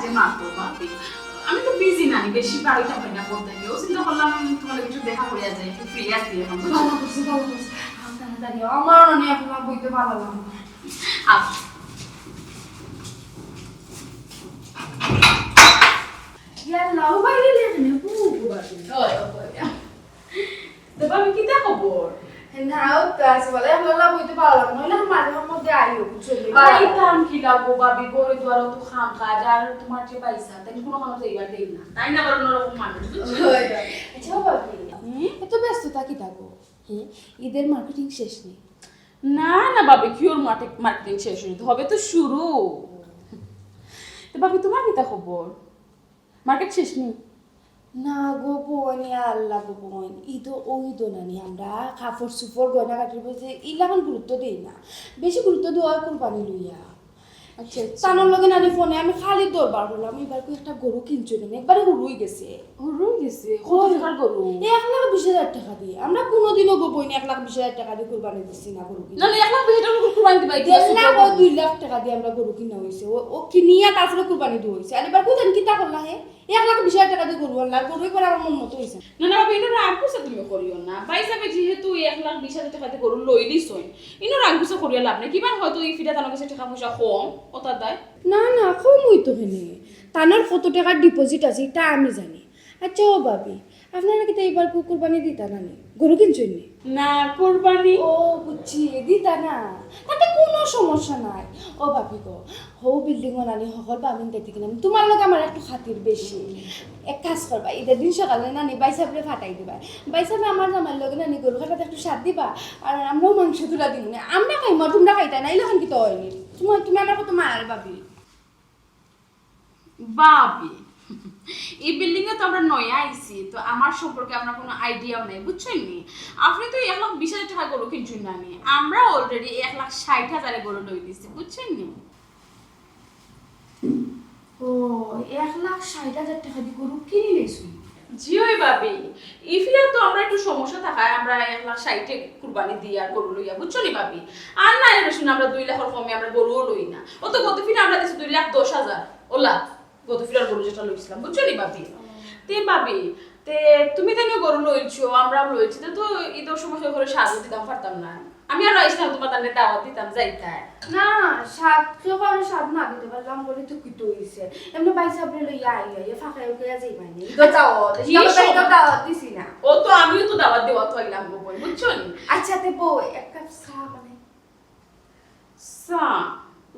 যে মাত্র ভাবি আমি তো বিজি না বেশি বাড়িতে পাই না করতে গিয়ে চিন্তা করলাম তোমার কিছু দেখা করিয়া যায় একটু ফ্রি আছি এখন ভালো করছি তাড়াতাড়ি আমার অনেক আপনার বইতে ভালো লাগে আচ্ছা ইয়াল্লাহ বাইরে লেখনে বুবু বাকি ওই ওই তো ভাবি কি খবর নাও কাজ বলে আপনার বইতে ভালো লাগে নইলে মাঝে মধ্যে আইও চলে বাড়ি থাম কি লাগবো ভাবি গরে দ্বারা তো খাম কাজ আর তোমার যে পয়সা তাই কোনো কোনো এইবার দেই না তাই না বড় রকম মানুষ আচ্ছা বাকি এত ব্যস্ততা কি থাকো হ্যাঁ ঈদের মার্কেটিং শেষ নেই না না ভাবি কিওর মার্কেটিং শেষ হইতে হবে তো শুরু তো ভাবি তোমার কি খবর মার্কেট শেষ নেই না গো বোন আল্লাহ গো বোন ঈদ ওই তো নানি আমরা কাপড় সুপড় গয়না কাটির বলতে ইলাখান গুরুত্ব দিই না বেশি গুরুত্ব দেওয়া কোরবানি লইয়া আচ্ছা তানোর লগে নানি ফোনে আমি খালি দরবার হলাম এবার কি একটা গরু কিনছো না একবারে গরুই গেছে রয়ে গেছে কত টাকার গরু 1,20,000 টাকা দিয়ে আমরা কোনোদিনও গো বইনি 1,20,000 টাকা দিয়ে কোরবানি দিচ্ছি না গরু না না 1,20,000 টাকা কুরবানি দিবাই 2 লাখ টাকা দিয়ে আমরা গরু কিনা হয়েছে ও কিনিয়া তারপরে কোরবানি দিয়ে হয়েছে আর এবার কোথায় কি তা করলা হে 1,20,000 টাকা দিয়ে গরু আনলাম গরুই করে আমার মন মতো হয়েছে না না ভাবি এটা রাগ করছে তুমি করিও না বাইসাবে যেহেতু 1,20,000 টাকা দিয়ে গরু লই দিছই ইনো রাগ করছে করিয়া লাভ নাই কিবা হয়তো এই ফিটা তার কাছে টাকা পয়সা কম ওটা দেয় না না কম হইতো কেনে তানোর কত টাকার ডিপোজিট আছে এটা আমি জানি আচ্ছা ও ভাবি আপনারা কি এইবার কুরবানি দিতা না গরু কিনছেন না কুরবানি ও বুঝছি দিতা না তাতে কোনো সমস্যা নাই ও ভাবি গো হৌ বিল্ডিং নানি সকল পামিন দেখতে কিনা তোমার লগে আমার একটু খাতির বেশি এক কাজ করবা ঈদের দিন সকালে নানি বাইসাবরে ফাটাই দিবা বাইসাবে আমার জামার লগে নানি গরু কাটাতে একটু স্বাদ দিবা আর আমরাও মাংস তুলা দিব না আমরা খাইম তোমরা খাইতা না এইরকম কি তো হয়নি তুমি আমার কত মায়ের ভাবি ভাবি এই বিল্ডিং এ তো আমরা নয়া আইছি তো আমার সম্পর্কে আপনার কোনো আইডিয়াও নাই বুঝছেন নি আপনি তো 1,20,000 টাকা গরু কিনছেন না নি আমরা অলরেডি 1,60,000 এ গরু লই দিছি বুঝছেন নি ও 1,60,000 টাকা দিয়ে গরু কিনে নিয়েছি জি ওই ভাবি ইফিয়া তো আমরা একটু সমস্যা থাকায় আমরা 1,60,000 এ কুরবানি দিই আর গরু লইয়া বুঝছো নি ভাবি আর না এর শুনে আমরা 2 লাখের কমে আমরা গরুও লই না ও তো গত ফিরে আমরা দিছি 2,10,000 ওলা গত ফিরার গরু যেটা লইছিলাম বুঝছো নি ভাবি তে ভাবি তে তুমি তো গরু লইছো আমরা লইছি তো ঈদের সময় করে সাজু দিতাম পারতাম না আমি আর আইছিলাম তোমার তানে দাওয়াত দিতাম যাইতা না স্বাদ কেউ কারো স্বাদ না দিতে পারলাম বলে তো কি তো হইছে এমনি বাইসাবরে লইয়া আইয়া ফাঁকা উঠে যাই পাইনি দাওয়াত দিছি না ও তো আমিও তো দাওয়াত দেওয়া তো আইলাম গো বই বুঝছো নি আচ্ছা তে বউ এক কাপ চা বানাই চা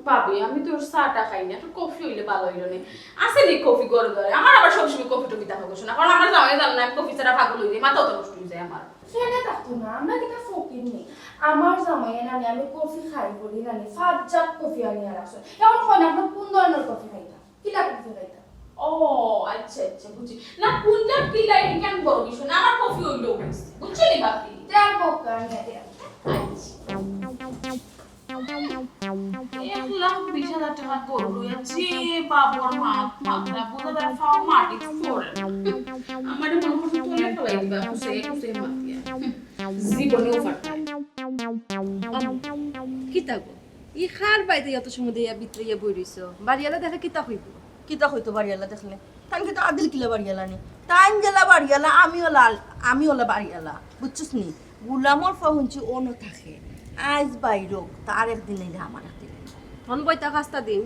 ভাবি আমি তো চাটা খাই না একটু কফি হইলে ভালো হইলো নি আসেনি কফি গড়ে গড়ে আমার আবার সবসময় কফি টফি দেখা করছো না কারণ আমার জামাই জান না কফি ছাড়া পাগল হয়ে যায় মাথা তো নষ্ট হয়ে যায় আমার সেটা থাকতো না আমরা কিটা ফকির নেই আমার জামাই নানি আমি কফি খাই বলি নানি 5 জাত কফি আনিয়া রাখছো এমন হয় না আমরা কোন ধরনের কফি খাইতা কি লাগে কফি খাইতা ও আচ্ছা আচ্ছা বুঝছি না কোনটা কি লাইন কেন বড় বিষয় না আমার কফি হইলো বুঝছো নি ভাবি তার বকা নিয়ে দে আচ্ছা 1,20,000 টাকা গরু লইয়াছি বাবুর মাথা বোঝা যায় ফাও মাটি পড়ে আমার মনে হচ্ছে তোলে ফেলাই দিবা হুসে মাতিয়া জীবনেও ফাটায় কিতা গো ই খার বাইতে এত সময় দিয়া বিত্রিয়া বই রইছো বাড়িয়ালা দেখা কিতা হইব কিতা হইতো বাড়িয়ালা দেখলে তাই কিন্তু আদিল কিলা বাড়িয়ালা নি তাই গেলা বাড়িয়ালা আমি ওলা বাড়িয়ালা বুঝছিস নি গুলামর ফাহুঞ্চি অন্য থাকে আজ বাইরক তার একদিন নেই আমার একদিন ধন বইতা খাস্তা দিন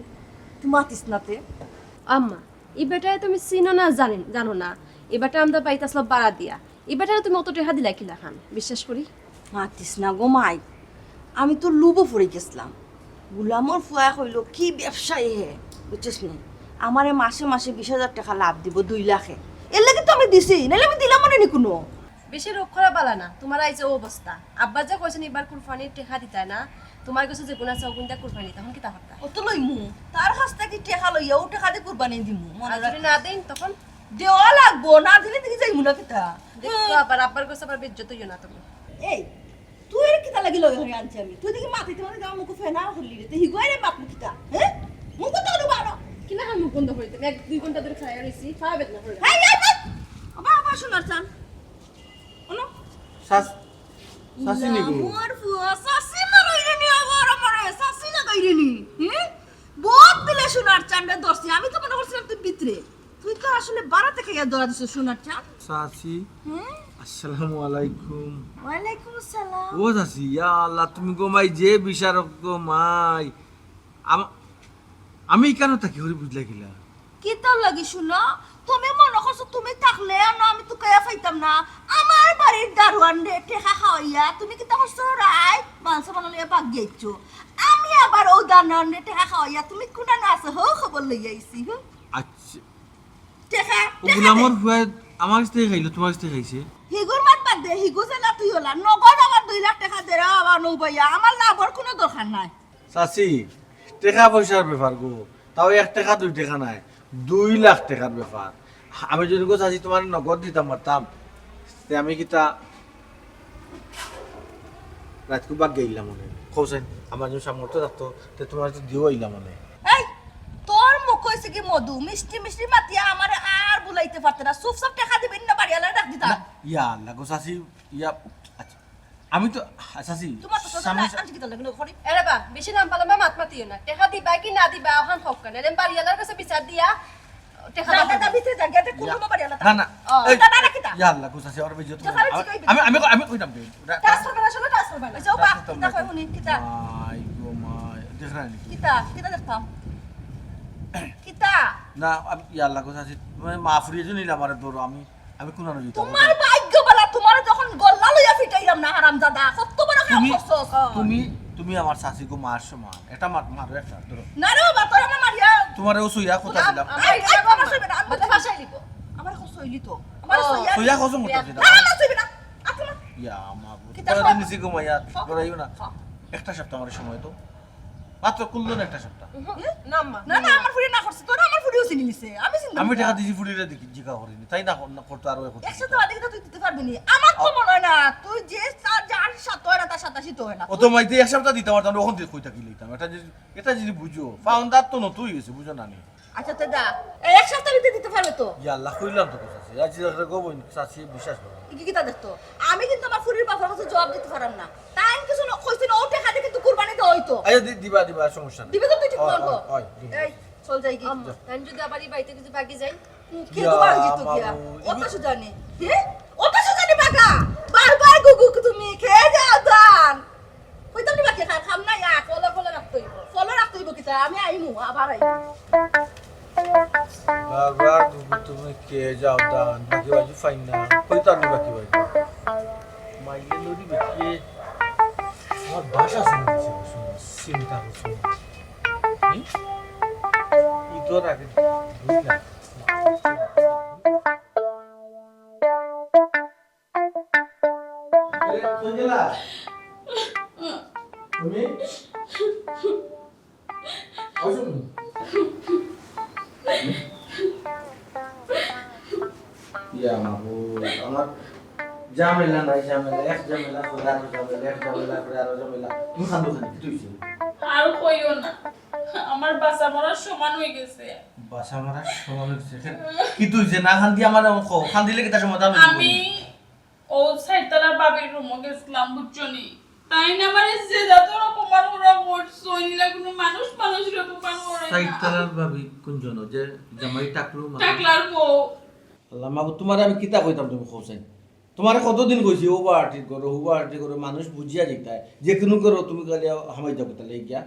তুই মাতিস নাতে আম্মা এই বেটায় তুমি চিনো না জানো না এই বেটা আমরা পাইতে আসলো বাড়া দিয়া এই বেটারে তুমি অত টাকা দিলা কিলা খান বিশ্বাস করি মাতিস না গো মাই আমি তো লুবো পড়ে গেছিলাম গুলামর ফুয়া হইল কি ব্যবসায়ী হে বুঝছিস নি আমারে মাসে মাসে 20,000 টাকা লাভ দিব 2 লাখে এর লাগে তো আমি দিছি নাহলে আমি দিলাম মনে নি কোনো বেশি রোগ করা বালা না তোমার এই যে অবস্থা আব্বা যা কইছেন এবার কুরবানির টাকা দিতাই না তোমার কাছে যে গুণ আছে ওগুনটা কুরবানি তখন কি তা করতা অত লইমু তার কাছ থেকে টাকা লইয়া ও টাকা দিয়ে কুরবানি দিমু আর যদি না দেন তখন দেওয়া লাগবো না দিলে দেখি যাইমু না কিতা দেখো আবার আব্বার কাছে আবার বেজ্জত হইও না তুমি এই তুই এর কিতা লাগি লই হই আনছি আমি তুই দেখি মাথায় তোমার গাম মুখ ফেনা হলি রে তুই হিগুয়ারে বাপ কিতা হ্যাঁ মুখ তো আলু বারো কিনা হাম বন্ধ হই তুমি 1-2 ঘন্টা ধরে খাইয়া রইছি খাওয়া বেদনা করে এই আবা আবা শোনার চান ওনো সাসি নিগো মোর ফুয়া সাসি মারাইরে নি আবার আমারে সাসি না গাইরে নি হ্যাঁ বহুত বিলে সোনার চাঁদটা ধরছি আমি তো মনে করছিলাম তুই ভিতরে তুই তো আসলে বাড়াতে খেয়ে ধরা দিছিস সোনার চাঁদ চাচি হ্যাঁ আসসালামু আলাইকুম। ওয়ালাইকুম আসসালাম ও চাচি ইয়া আল্লাহ তুমি গোমাই যে বিচারক গোমাই আমি কেন থাকি হরি বুঝলা গিলা কি তোর লাগি শুনো তুমি মনে করছো তুমি থাকলে না আমি তো কয়া পাইতাম না আমার বাড়ির দারোয়ান রে টেকা খাওয়াইয়া তুমি কি তখন সরাই মাংস বানালিয়া বাগ গেছো আমি আবার ও দারোয়ান রে টেকা খাওয়াইয়া তুমি কোনা না আছে হো খবর লই আইছি হো আচ্ছা টেকা ও গুলামর ফুয়া আমার কাছ থেকে খাইলো তোমার কাছ থেকে খাইছে হিগুর মাত বাদ দে হিগু জেলা তুই হলা নগদ আমার 2 লাখ টাকা দে আবার নৌ ভাইয়া আমার লাভর কোনো দরকার নাই চাচি টাকা পয়সার ব্যাপার গো তাও 1 টাকা 2 টাকা নাই 2 লাখ টাকার ব্যাপার আমি যদি গো চাচি তোমার নগদ দিতাম পারতাম আমি কিতা রাত কুবাক গেইলাম মনে খোঁজেন আমার যদি সামর্থ্য থাকতো তো তোমার তো দিও আইলাম মনে এই তোর মুখ কইছে কি মধু মিষ্টি মিষ্টি মাতিয়া আমার আর বুলাইতে পারতে না চুপ চাপ টাকা দিবেন না বাড়িয়ালা ডাক দিতা ইয়া আল্লাহ গো চাচি ইয়া আচ্ছা আমি তো চাচি তোমার তো সামনে আনছি কি লাগলো করি এরে বা বেশি নাম পালাম মাত মাতিও না টেকা দিবা কি না দিবা ওখান হোক কেন এরম বাড়িয়ালার কাছে বিচার দিয়া টেকা দাদা দাদা ভিতরে যা গেতে কোন বাড়িয়ালা না না এই দাদা রাখি তা ইয়া আল্লাহ গো চাচি আর বেজত আমি কইতাম ট্রান্সফার করা শুনো ট্রান্সফার বানা যাও বা কিতা কই মুনি কিতা মাই গো মাই দেখরা নি কিতা কিতা দেখতাম কিতা না ইয়া আল্লাহ গো চাচি মানে মাফ করিয়ে নিলাম আমার দৌড় আমি কোন না দিতাম তোমার ভাগ্য বলা তোমার যখন গল্লা লইয়া ফিটাইলাম না হারামজাদা কত বড় কাম তুমি করছস তুমি তুমি আমার চাচি গো মার সমান এটা মারো একটা ধরো না রে বাবা তোর আমার মারিয়া তোমার ও সুইয়া কথা দিলাম এই আমার সইবে না আমি ভাষাই লিখো আমার কো সইলি তো আমার সইয়া সুইয়া কসম করতে দিলাম না না সইবে না আচ্ছা ইয়া মা কিতা বড় খাও? দিন নিছি গো মাইয়া খাও। বড়াইও না খাও। একটা সপ্তাহ আমার সময় তো মাত্র কুললো না একটা সপ্তাহ নাম মা না না আমার ফুড়ি না করছে তোর আমার ফুড়িও চিনি নিছে আমি চিন্তা আমি টাকা দিছি ফুড়িরে দেখি জিকা করিনি তাই না করতে আরো এখন একসাথে বাদে তুই দিতে পারবি নি আমার তো মনে হয় না তুই যে যার সাথে হয় না তার সাথে তো হয় না ও তো মাইতে এক সপ্তাহ দিতে পারতাম ওখান থেকে কই থাকি লইতাম এটা যদি বুঝো ফাউন্ডার তো নতুই হয়েছে বুঝো না নি আচ্ছা তো দা এই এক সপ্তাহ ভিতরে দিতে পারবে তো ইয়া আল্লাহ কইলাম তো কথা আছে আজ একটা গো বইন চাচি বিশ্বাস করো কি কিতা দেখতো আমি কিন্তু আমার ফুড়ির বাবার কাছে জবাব দিতে পারলাম না তাই কিছু না কইছিস ও টাকা দিয়ে কিন্তু কুরবানি দে হইতো আচ্ছা দিবা সমস্যা নাই দিবে তো তুই ঠিক হয়, বলবো হয়, দিবো। এই চল যাই কি আম্মা তাই যদি আবার এই বাড়িতে কিছু বাকি যাই কে তো বাড়ি জিত ইয়া, গিয়া মামু, অত সুজানি হে অত সুজানি বাগা বারবার গুগু তুমি খেয়ে যাও দান কইতাম নি বাকি খাম না ইয়া ফলো রাখতে হইব ফলো রাখতে হইব কিতা আমি আইমু আবার আই বারবার তুমি কে যাও দান বাকি বাজু ফাইন না কইতাম নি বাকি বাজু মাইলে লড়ি বেটিয়ে আমার ভাষা শুনতেছে চিন্তা করছো ইতর আগে বুঝলা সঞ্জলা তুমি আসুন ইয়া মাবুদ আমার ঝামেলা নাই ঝামেলা এক ঝামেলা করে আরো ঝামেলা এক ঝামেলা করে আরো ঝামেলা তুমি খান্দো খানি কি তুইছে আর কইও না আমার বাসা মরার সমান হয়ে গেছে বাসা মারা সমান হচ্ছে কি তুইছে না খান্দি আমার খান্দিলে কি তার সমাধান আমি ও সাইতালার বাবির রুমে গেছিলাম বুঝছনি তাই না আমার যে যত অপমান ওরা করছো নিলা কোনো মানুষের অপমান করে সাইতালার ভাবি কোন জন যে জামাই টাকলু টাকলার বউ আল্লাহ মাবুদ তোমার আমি কিতা কইতাম তুমি খোঁজেন তোমার কতদিন কইছি ও পার্টি করো মানুষ বুঝিয়া জিতায় যে কোনো করো তুমি কালি হামাই যাবো তাহলে গিয়া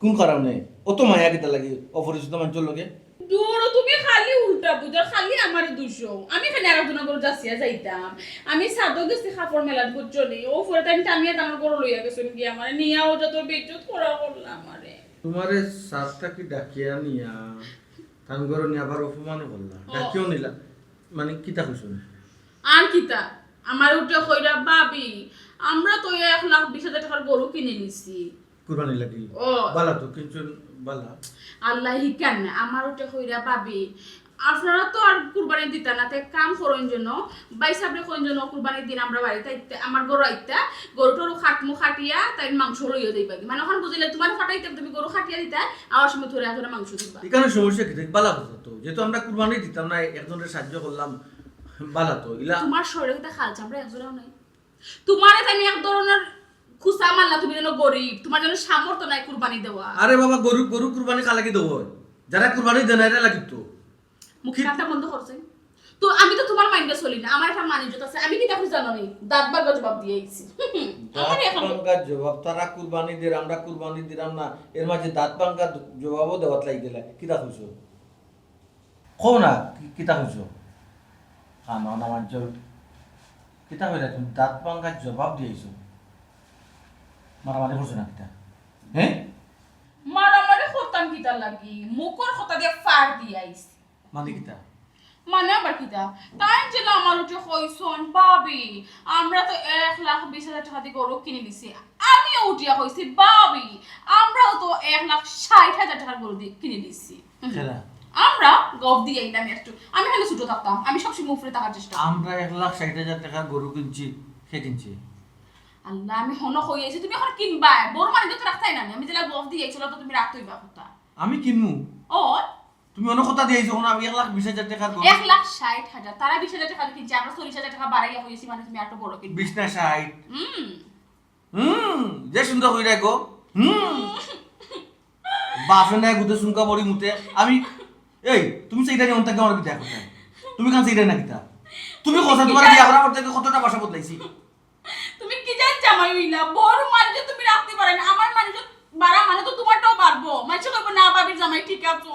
কোন কারণে অত মায়া কিতা লাগে অপরিচিত মানুষের লগে দূরও তুমি খালি উল্টা বুঝা খালি আমার দুশো আমি খালি আরাধনা করে যাচ্ছিয়া যাইতাম আমি সাদো গেছি কাপড় মেলাত বুঝছনি ও পরে আমি আমার গরু লইয়া গেছেন কি আমার নিয়াও যত বেজ্জত করা করলাম আমারে তোমারে সাতটা কি ডাকিয়া নিয়া তান গরু নিয়ে আবার অপমানও করলা ডাকিও নিলা মানে কিতা কইছো আর কিতা আমার উঠে কইরা ভাবি আমরা তো 1,20,000 টাকার গরু কিনে নিছি কুরবানি লাগি ও বালা তো কিছু বালা আল্লাহ হিকান আমার উঠে কইরা ভাবি আপনারা তো আর কুরবানি দিতা না তে কাম করেন জন্য বাই সাবরে করেন জন্য কুরবানি দিন আমরা বাড়িতে আমার গরু আইতা গরুটার খাটিয়া তাই মাংস লইয়া দিবা মানে ওখান বুঝিলে তোমার ফাটাইতে তুমি গরু খাটিয়া দিতা আর সময় ধরে ধরে মাংস দিবা এখানে সমস্যা কি বালা কথা তো যেহেতু আমরা কুরবানি দিতাম না একজনের সাহায্য করলাম বালা তো ইলা তোমার শরীরে তো খাল চামড়া একজনেও নাই তোমারে আমি এক ধরনের খুসা মারলা তুমি যেন গরিব তোমার জন্য সামর্থ্য নাই কুরবানি দেওয়া আরে বাবা গরু কুরবানি কালাকি দেবো যারা কুরবানি দেন এরা লাগিব তো মুখ কাটা বন্ধ করছেন তো আমি তো তোমার মাইন্ডে চলি না আমার একটা মানিজত আছে আমি কি দেখো জানো নি দাঁত বাগ জবাব দিয়ে আইছি আমার এখন দাঁতভাঙ্গার জবাব তারা কুরবানি দির আমরা কুরবানি দিলাম না এর মাঝে দাঁতভাঙ্গার জবাবও দেওয়াত লাগি গেলে কিতা কইছো কও না কিতা কইছো খানা না মাঞ্চল কিতা কইলা তুমি দাঁতভাঙ্গার জবাব দিয়েছো মারামারি করছো না কিতা হ্যাঁ মারামারি করতাম কিতা লাগি মুখর কথা দিয়ে ফাড় দিয়ে আইছি মানে কিতা মানে আবার কিতা তাই যে না আমার উঠে কইছন ভাবি আমরা তো 1,20,000 টাকা দিয়ে গরু কিনে নিছি আমিও উঠিয়া কইছি ভাবি আমরাও তো 1,60,000 টাকার গরু দিয়ে কিনে নিছি খেলা আমরা গফ দিয়ে আইলাম একটু আমি খালি ছোট থাকতাম আমি সবসময় মুফরে থাকার চেষ্টা আমরা 1,60,000 টাকার গরু কিনছি কে কিনছি আল্লাহ আমি হন হইয়াছি তুমি এখন কিনবা বড় মানে তো রাখতাই না আমি যেলা গফ দিয়ে আইছিল তো তুমি রাখতই বা কথা আমি কিনমু ও তুমি অন্য কথা দিয়েছো না আমি 1,20,000 টাকার গরু 1,60,000 তারা 20,000 টাকা কিনছে আমরা 40,000 টাকা বাড়াইয়া হইছি মানে তুমি একটা বড় কিনবা 20 না 60 যে সুন্দর হই রে গো বাপে না গুদে সুনকা বড়ি মুতে আমি এই তুমি সেইটা নিয়ে অন্তাকে আমার বিদায় করতে তুমি কান সেইটা না কিতা তুমি কথা তোমার বিয়া করার পর থেকে কতটা ভাষা বদলাইছি তুমি কি জান জামাই হইলা বড় মানে তুমি রাখতে পারেন আমার মানে বাড়া মানে তো তোমারটাও বাড়বো মানে কইবো না বাবির জামাই ঠিক আছে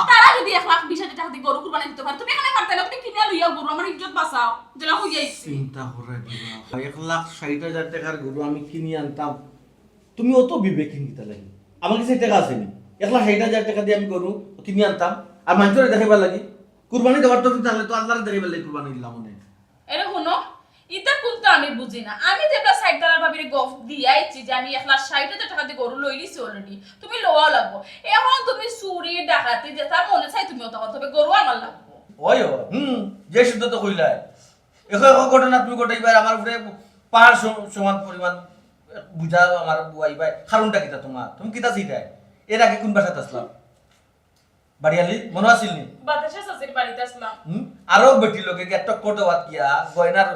তারা যদি 1,20,000 টাকা দিয়ে গরু কুরবানি দিতে পারে তুমি এখানে পারতে না তুমি কিনে লইয়া গরু আমার ইজ্জত বাঁচাও যেটা হইয়াইছে চিন্তা করে দিবা 1,60,000 টাকার গরু আমি কিনে আনতাম তুমি অত বিবেকহীন কিতা লাগি আমার কাছে টাকা আছে নি 1,60,000 টাকা দিয়ে আমি গরু কিনে আনতাম আর মানুষের দেখাইবার লাগি কুরবানি দেওয়ার তো তাহলে তো আল্লাহর দেখাইবার লাগি কুরবানি দিলাম মনে এরে শুনো ইটা কোনটা আমি বুঝি না আমি যেটা সাইডদার ভাবির গফ দিয়াইছি যে আমি 1,60,000 টাকা দিয়ে গরু লই লিছি অলরেডি তুমি লওয়া লাগবো এখন তুমি চুরি ডাকাতি যেটা মনে চাই তুমি ওটা তবে গরু আমার লাগবো ওই যে শুদ্ধ তো কইলাই এখন ঘটনা তুমি ঘটাইবার আমার উপরে পাহাড় সমান পরিমাণ বুঝা আমার বুয়াইবাই কারণটা কিতা তোমার তুমি কিতা চিটাই এর আগে কোন বাসাতে আসলাম বাড়িয়ালি মনে আসিল নি বাতাসে সাসির বাড়িতে আসলাম আরো বেটি লোকে একটা কোটো বাত কিয়া গয়নার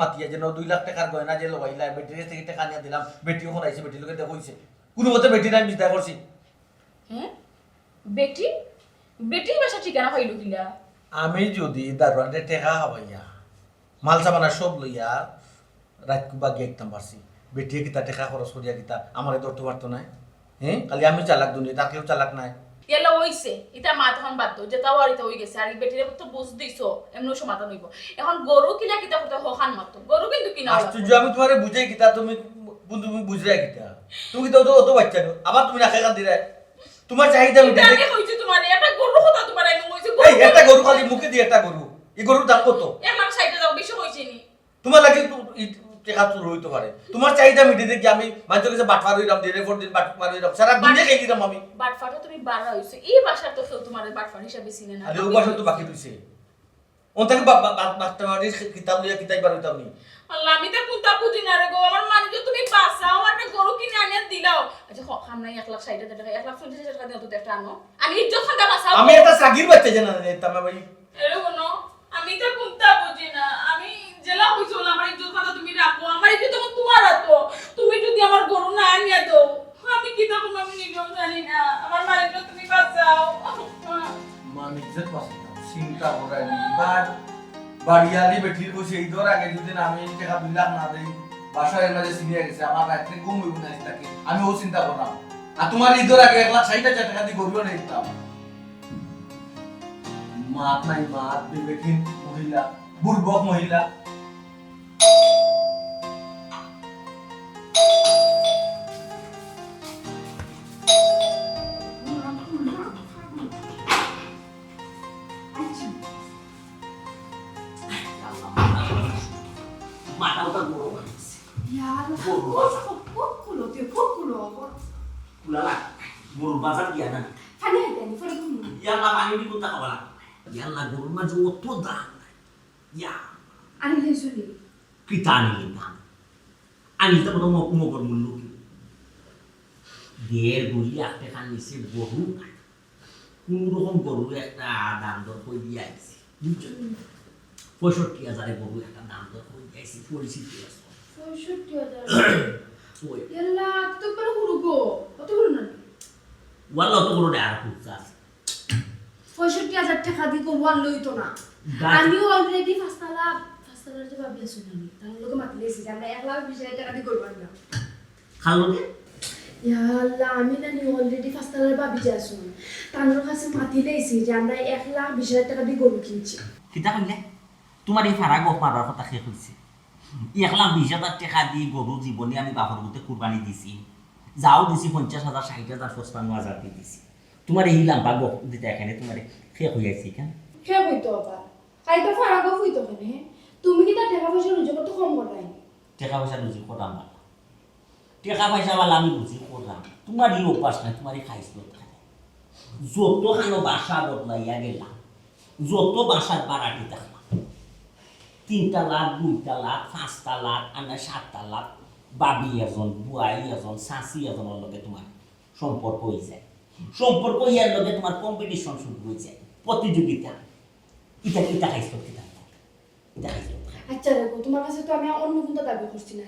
মাতিয়া যেন 2 লাখ টাকার গয়না যে লগাইলা বেটির থেকে টাকা নিয়ে দিলাম বেটি ওখানে আইছে বেটি লোকে দেখইছে কোনো মতে বেটি নাই বিদায় করছি হ্যাঁ বেটি বেটি বাসা ঠিকানা হইল কিলা আমি যদি দারোয়ানরে টাকা হবাইয়া মাল সামানা সব লইয়া রাত কুবা গিয়ে একদম পারছি বেটি কিতা টাকা খরচ করিয়া কিতা আমার ধরতে পারতো না হ্যাঁ খালি আমি চালাক দুনিয়া তার কেউ চালাক নাই এলা হইছে এটা মা তখন বাদ দাও যেটা বাড়িতে হই গেছে আর বেটিরে তো বুঝ দিছো এমন সমাধান হইব এখন গরু কিনা কিতা করতে হখান মাত্র গরু কিন্তু কিনা আশ্চর্য আমি তোমারে বুঝাই কিতা তুমি বুঝরে কিতা তুমি তো অত বাচ্চা নো আবার তুমি রাখা কান দিরা তোমার চাহিদা মিটে আমি কইছি তোমার একটা গরু কথা তোমার আমি কইছি এই একটা গরু খালি মুখে দিয়ে একটা গরু এই গরুর দাম কত আমার সাইডে দাও বেশি হইছে নি তোমার লাগে টাকা চুর হইতে পারে তোমার চাহিদা মিটে দেখি আমি মানুষের কাছে বাটফার হইলাম দিনে পর দিন বাটফার হইলাম সারা দুনিয়া খেয়ে দিলাম আমি বাটফাটা তুমি বাড়া হইছে এই বাসার তো কেউ তোমার বাটফার হিসাবে চিনে না আরে ও বাসা তো বাকি রইছে ওন থেকে বাটফারি কিতাব লইয়া কিতাইবার হইতাম নি আল্লাহ আমি তো কোনটা বুঝি না রে গো আমার মানে যে তুমি বাঁচাও একটা গরু কিনে আনিয়ে দিলাও আচ্ছা খাম নাই 1,60,000 টাকা 1,40,000 টাকা দিয়ে তো একটা আনো আমি ইজ্জত খানটা বাঁচাও আমি একটা সাগির বাচ্চা জানা নিতাম ভাই এরে কোনো আমি তো কোনটা বুঝি না আমি জেলা হইছিল আমার ইজ্জত খানটা তুমি রাখো আমার ইজ্জত তো তোমার তো তুমি যদি আমার গরু না আনিয়ে দাও আমি কি তখন আমি নিজেও জানি না আমার মানে যে তুমি বাঁচাও মানিজ্জত বাঁচা চিন্তা করাই বার বাড়িয়ালি বেটির কইছে এই দর আগে যদি আমি টাকা 2 লাখ না দেই বাসার মাঝে সিরিয়া গেছে আমার রাতে ঘুম হইব না থাকে আমি ও চিন্তা করলাম আর তোমার এই দর আগে 1,60,000 টাকা দিয়ে গরু না দিতাম মাত নাই মাত বিবেকহীন মহিলা বুর্বক মহিলা Guru bazar dia na. Yang lama ini di kota kawan. Yang la guru maju otot dah. Ya. Ani lesuni. Kita ni kita. Ani kita betul mau bermulu. Dia guru ya tekan isi guru. Guru kan guru ya dalam dor koi dia isi. Poshot kia zare guru ya dalam dor koi dia isi polisi dia. 65,000 Yalla, tu perlu guru go. Atau guru nani? Walau tu guru dah aku sas. 1000 টাকা দিয়ে করবার লইতো না আমি already ফাস্তালার যে ভাবি আছো আমি তার লোকে মাতলেছি আমরা 1,20,000 টাকা দিয়ে করবার না খালো কে ইয়া আল্লাহ আমি না নি অলরেডি ফাস্তালার ভাবি যে আছো তার কাছে মাতি দেইছি যে আমরা 1,20,000 টাকা দিয়ে গরু কিনছি কিতা কইলে তোমার এই ফারাক মারার কথা শেষ হয়েছে 1,20,000 টাকা দিয়ে গরু জীবনে আমি বাপর মধ্যে কুরবানি দিছি যাও দিছি 50,000 60,000 55,000 দিয়ে দিছি তোমার এই লাম্বা গপ দিতে এখানে তোমার শেষ হয়ে যাচ্ছে কেন কে হইতো আবার আই তো ফারাক হইতো কেন তুমি কি তার টাকা পয়সা রুজি করতে কম করলাই টাকা পয়সা রুজি করলাম না টাকা পয়সা বলা আমি রুজি করলাম তোমার এই অভ্যাস নাই তোমার এই খাইছিল যত খানো বাসা বদলাইয়া গেলাম যত বাসার বাড়াটি দেখলাম 3 তালাক 2 তালাক 5 তালাক আনা 7 তালাক বাবি এজন বুয়াই এজন শাশি এজনের লগে তোমার সম্পর্ক হয়ে যায় সম্পর্ক ইয়ার লগে তোমার কম্পিটিশন শুরু হয়ে যায় প্রতিযোগিতা এটা খাইছিল কিতা এটা খাইছিল আচ্ছা দেখো তোমার কাছে তো আমি অন্য কোনটা দাবি করছি না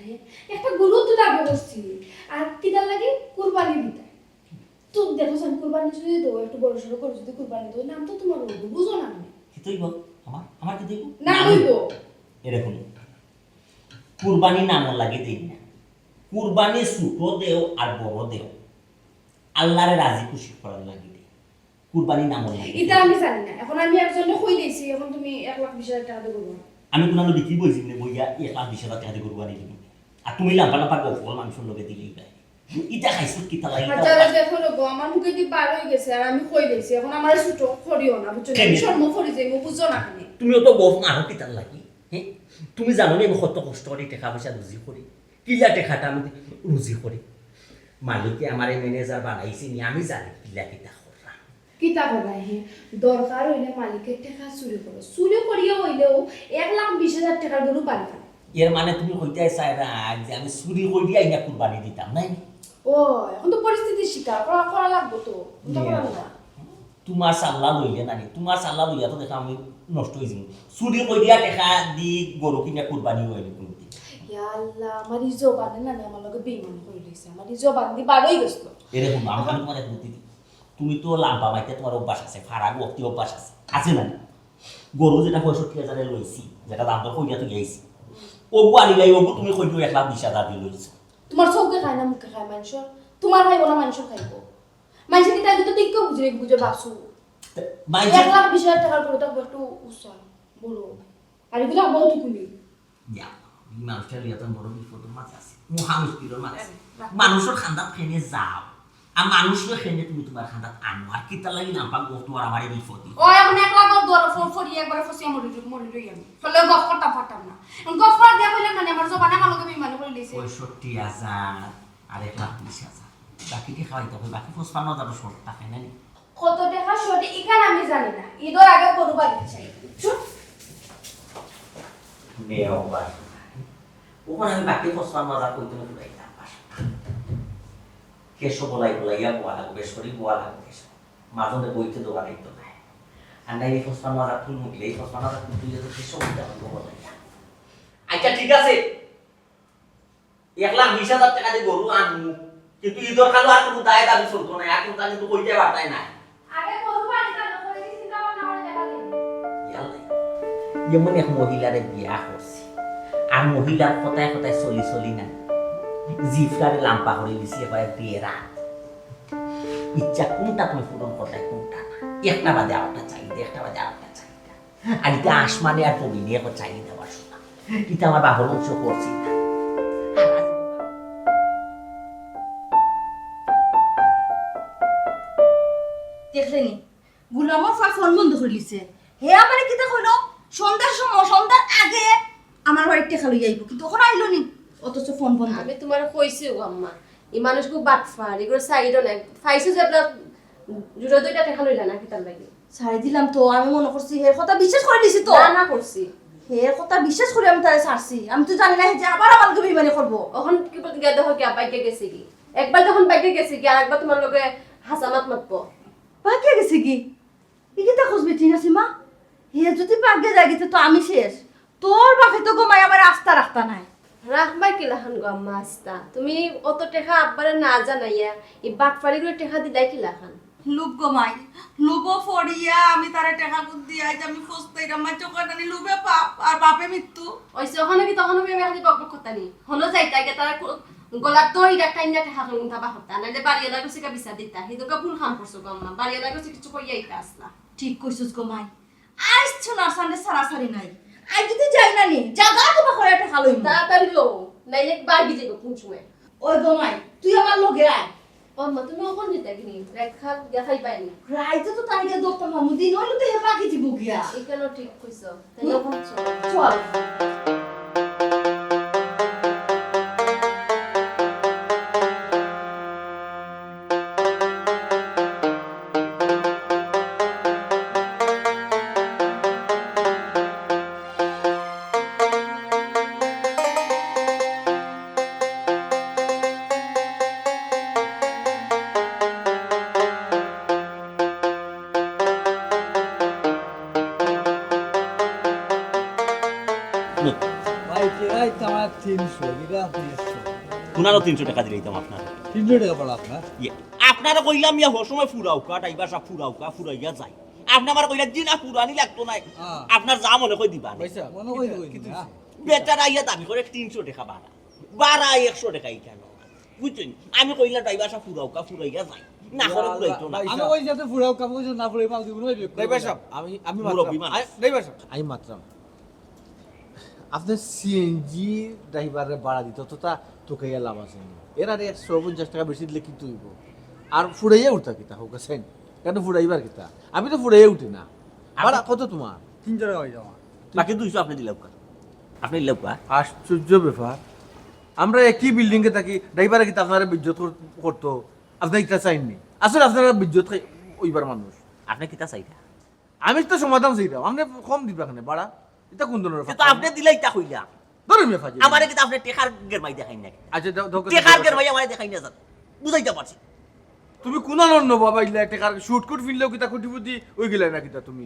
একটা গরু তো দাবি করছি আর কিদার লাগে কুরবানি দিতে তো দেখো সান কুরবানি যদি দাও একটু বড় সড়ো করে যদি কুরবানি দাও নাম তো তোমার হইব বুঝো না আমি কি তুই বল আমার কি দেব না হইব এরকম কুরবানি নাম লাগে দেই না কুরবানি ছোট দেও আর বড় দেও আল্লাহরে রাজি খুশি করার লাগে দেই কুরবানি নাম লাগে এটা আমি জানি না এখন আমি একজনে কই দিয়েছি এখন তুমি 1,20,000 টাকা দিয়ে করবা আমি কোনালো বিক্রি বলছি না বইয়া 1,20,000 টাকা দিয়ে কুরবানি দিব আর তুমি লাম্বা লাম্বা গফল মানুষের লগে দিলেই পাই এটা খাইছো কি তা লাগে হাজার দেখো লোক আমার মুখে দি পার হয়ে গেছে আর আমি কই দিয়েছি এখন আমার ছোট করিও না বুঝছো আমি শর্ম করি যাই মু বুঝো না কেন তুমিও তো গফ মারো কি তার লাগি হ্যাঁ তুমি জানো না আমি কত কষ্ট করে টাকা পয়সা রুজি করি কিলা টাকাটা আমি রুজি করি মালিকে আমার ম্যানেজার বানাইছি নি আমি জানি কিলা কিতা করলাম কিতা বলাই দরকার হইলে মালিকের টাকা চুরি করো চুরি করিয়া হইলেও 1,20,000 টাকার গরু পারবা এর মানে তুমি কইতে চাইরা যে আমি চুরি করি আইনা কুরবানি দিতাম নাই ও এখন তো পরিস্থিতি শিকার করা লাগবো তো তোমার সাল্লা লইলে নানি তোমার সাল্লা লইয়া তো দেখা আমি নষ্ট হয়ে যাব চুরি করিয়া টাকা দি গরু কিনা কুরবানি হইলে কোনদিন ইয়া আল্লাহ আমার জবানে না আমার লগে বেঈমান করে দিয়েছে আমার জবান দি বাড়ই গেছিল এরকম আমি তোমার এক বুদ্ধি তুমি তো লাম্বা মাইতে তোমার অভ্যাস আছে ফারাক অতি অভ্যাস আছে না গরু যেটা 65,000 লইছি যেটা দাম তো কইয়া তো গেছি ও গোয়ালি লাই ও তুমি কইলো 1,20,000 দিয়ে লইছো তোমার চৌকে খায় না মুখে খায় মানুষ তোমার খাইব না মানুষ খাইব মানুষ কি তাই তো ঠিক বুঝে বাসু 1,20,000 টাকার করে তো একটু উৎসাহ বলো আর এগুলো বহুত কুলি ইয়া মানুষের লিয়া তো বড় বিপদের মাছ আছে মহা মুশকিলের মাছ মানুষের খান্দাত খেনে যাও আর মানুষের খেনে তুমি তোমার খান্দাত আনো আর কি তার লাগি নাম্পা গো তোমার আমার বিপদ ও এখন 1,00,000 দর ফোন ফরি একবার ফসিয়া মরি রই আমি ফলে গফ করতে পারতাম না গফ করে দিয়া কইলে মানে আমার জবানে আমার লগে বেঈমানি করে দিয়েছে 65,000 আর 1,20,000 বাকি কি খাওয়াইতে হবে বাকি 55,000 শর্ট টাকা নাই কত টাকা সঠিক এখানে আমি জানি না ঈদের আগে গরু বাড়িতে চাই বুঝছো নেও বাস ওখানে আমি বাকি 55,000 কইতে না পুরাইতাম বাস কেশো বলাইয়া বোয়া লাগবে শরীর বোয়া লাগবে মাঝে বইতে দেওয়া নাইতো না আর নাই 55,000 ফুল মুখলে 55,000 ফুল তুই তো কেশো বলতে পারবো বলাইয়া আচ্ছা ঠিক আছে 1,20,000 টাকা দিয়ে গরু আনমু কিন্তু ঈদের খালো আর কোনো দায় দাবি চলতো না এখন তা কিন্তু কইতে পারতাই না আগে গরু বাড়িতে না করে চিন্তা ভাবনা করে দেখা দিন যেমন এক মহিলারে বিয়া করছি আর মহিলার কথায় কথায় চলি না জিফলারে লাম্পা করে দিছি এবারে বিয়ে রাত ইচ্ছা কোনটা তুমি পূরণ করতে কোনটা না একটা বাদে আরেকটা চাহিদা একটা বাদে আরেকটা চাহিদা আর এটা আসমানে আর তুমি নিয়ে চাহিদা বাসো না এটা আমার বাবার অংশ করছি না দেখলেনি গুলামর ফোন বন্ধ করে লিছে হে আমারে কিতা কইলো সন্ধ্যার সময় সন্ধ্যার আগে আমার বাড়িতে টাকা লই যাইব কিন্তু ওখানে আইলো নি অথচ ফোন বন্ধ আমি তোমার কইছি ও আম্মা এই মানুষকে বাটফার এগুলো সাইডও না ফাইসে যে আপনার জুড়ে দুইটা টাকা লইলা না কি তার লাগে ছাড়ি দিলাম তো আমি মনে করছি হের কথা বিশ্বাস করে দিছি তো না করছি হের কথা বিশ্বাস করে আমি তারে ছাড়ছি আমি তো জানি না যে আবার আমাকে বেইমানি করবো ওখান কি বলতে গিয়ে দেখো কি বাইকে গেছে কি একবার যখন বাইকে গেছে কি আর একবার তোমার লগে হাসামাত মাতবো পাকে গেছে কি ইকিতা খুঁজবে ঠিক আছে মা হে যদি পাকে জাগিতে তো আমি শেষ তোর বাপে তো গোমাই আমার আস্থা রাখতা নাই রাখবাই কি লাখান গো আম্মা আস্তা তুমি অত টাকা আব্বারে না জানাইয়া এই বাটফারি করে টাকা দিলাই কি লাখান লুব গমাই লুব ফড়িয়া আমি তারে টাকা বুদ্ধি আইজ আমি ফস্তাই রামাই চোখাটানি লুবে পাপ আর বাপে মৃত্যু ওইসে ওখানে কি তখন আমি খালি বক বক করতানি হলো যাইতা গে তারা গলার দই রাখা ইন্না টাকা কম থাবা হতা নালে বাড়িয়ে লাগো সিকা বিসা দিতা হিদোকা ভুল খাম করছো গম্মা বাড়িয়ে লাগো কিছু কইয়া ইতা আসলা ঠিক কইছস গমাই আইস ছোনার সামনে সারাসারি নাই আই যদি যাই না নি জাগা তোমা করে টাকা লইম তাড়াতাড়ি লো নাইলে বাড়ি যাবো কোন সময় ওই গমাই তুই আমার লগে আয় অম্মা তুমি ওখান যেতে কিনি রেখা দেখাই পাইনি রাইতে তো তাইকে দোক্তা মামু দিন হইলো তো হে বাকি দিব গিয়া এখানেও ঠিক কইছো তাই ওখান চল চল ভাই কেরাই তোমার 300 এটা আপনি কুনারও 300 টাকা দিলেই তো আপনার 300 টাকা পড়া আপনার আপনারা কইলাম ইয়া সময় ফুরাও কা টাইবা সব ফুরাও কা ফুরাইয়া যায় আপনি আমার কইলা দিনা ফুরানি লাগতো না আপনার যা মনে কই দিবা পয়সা মনে কই কই না বেটারা ইয়া দাবি করে 300 টাকা বাড়া বাড়া 100 টাকা কেন বুঝছেন আমি কইলা টাইবা সব ফুরাও কা ফুরাইয়া যায় না করে ফুরাইতো না আমি ওই যাতে ফুরাও কাম কইছ না ফুরাই পাল দিব নই ড্রাইভার সাহেব আমি মুরব্বি মাত্রাম মানুষ। ড্রাইভার সাহেব আমি মাত্রাম আপনার সিএনজি ড্রাইভারে ভাড়া দিত তো তা তোকে লাভ আছে এর আর 150 টাকা বেশি দিলে কিন্তু হইব আর ফুড়াইয়া উঠতা কিতা হোক সেন কেন ফুড়াইবার কিতা আমি তো ফুড়াইয়া উঠি না ভাড়া কত তোমার 300 টাকা হই যাওয়া বাকি 200 আপনি দিলাও কা আপনি দিলাও কা আশ্চর্য ব্যাপার আমরা একই বিল্ডিং এ থাকি ড্রাইভারে কিতা আপনারা বিজ্জত করতো আপনি এটা চাইননি আসলে আপনারা বিজ্জত ওইবার মানুষ আপনি কিতা চাইতা আমি তো সমাধান চাইতাম আপনি কম দিবা কেন ভাড়া এটা কোন ধরনের তো আপনি দিলাই তা কইলা ধরুন মেয়ে ফাজি আমারে কিতা আপনি টেকার গেরমাই দেখাই না আচ্ছা টেকার গেরমাই আমারে দেখাই না জান বুঝাইতে পারছি তুমি কোন আনন্দ বাবা ইলা টাকার শুট কুট ফিরলেও কিতা কোটি বুদ্ধি ওই গেলে না কিতা তুমি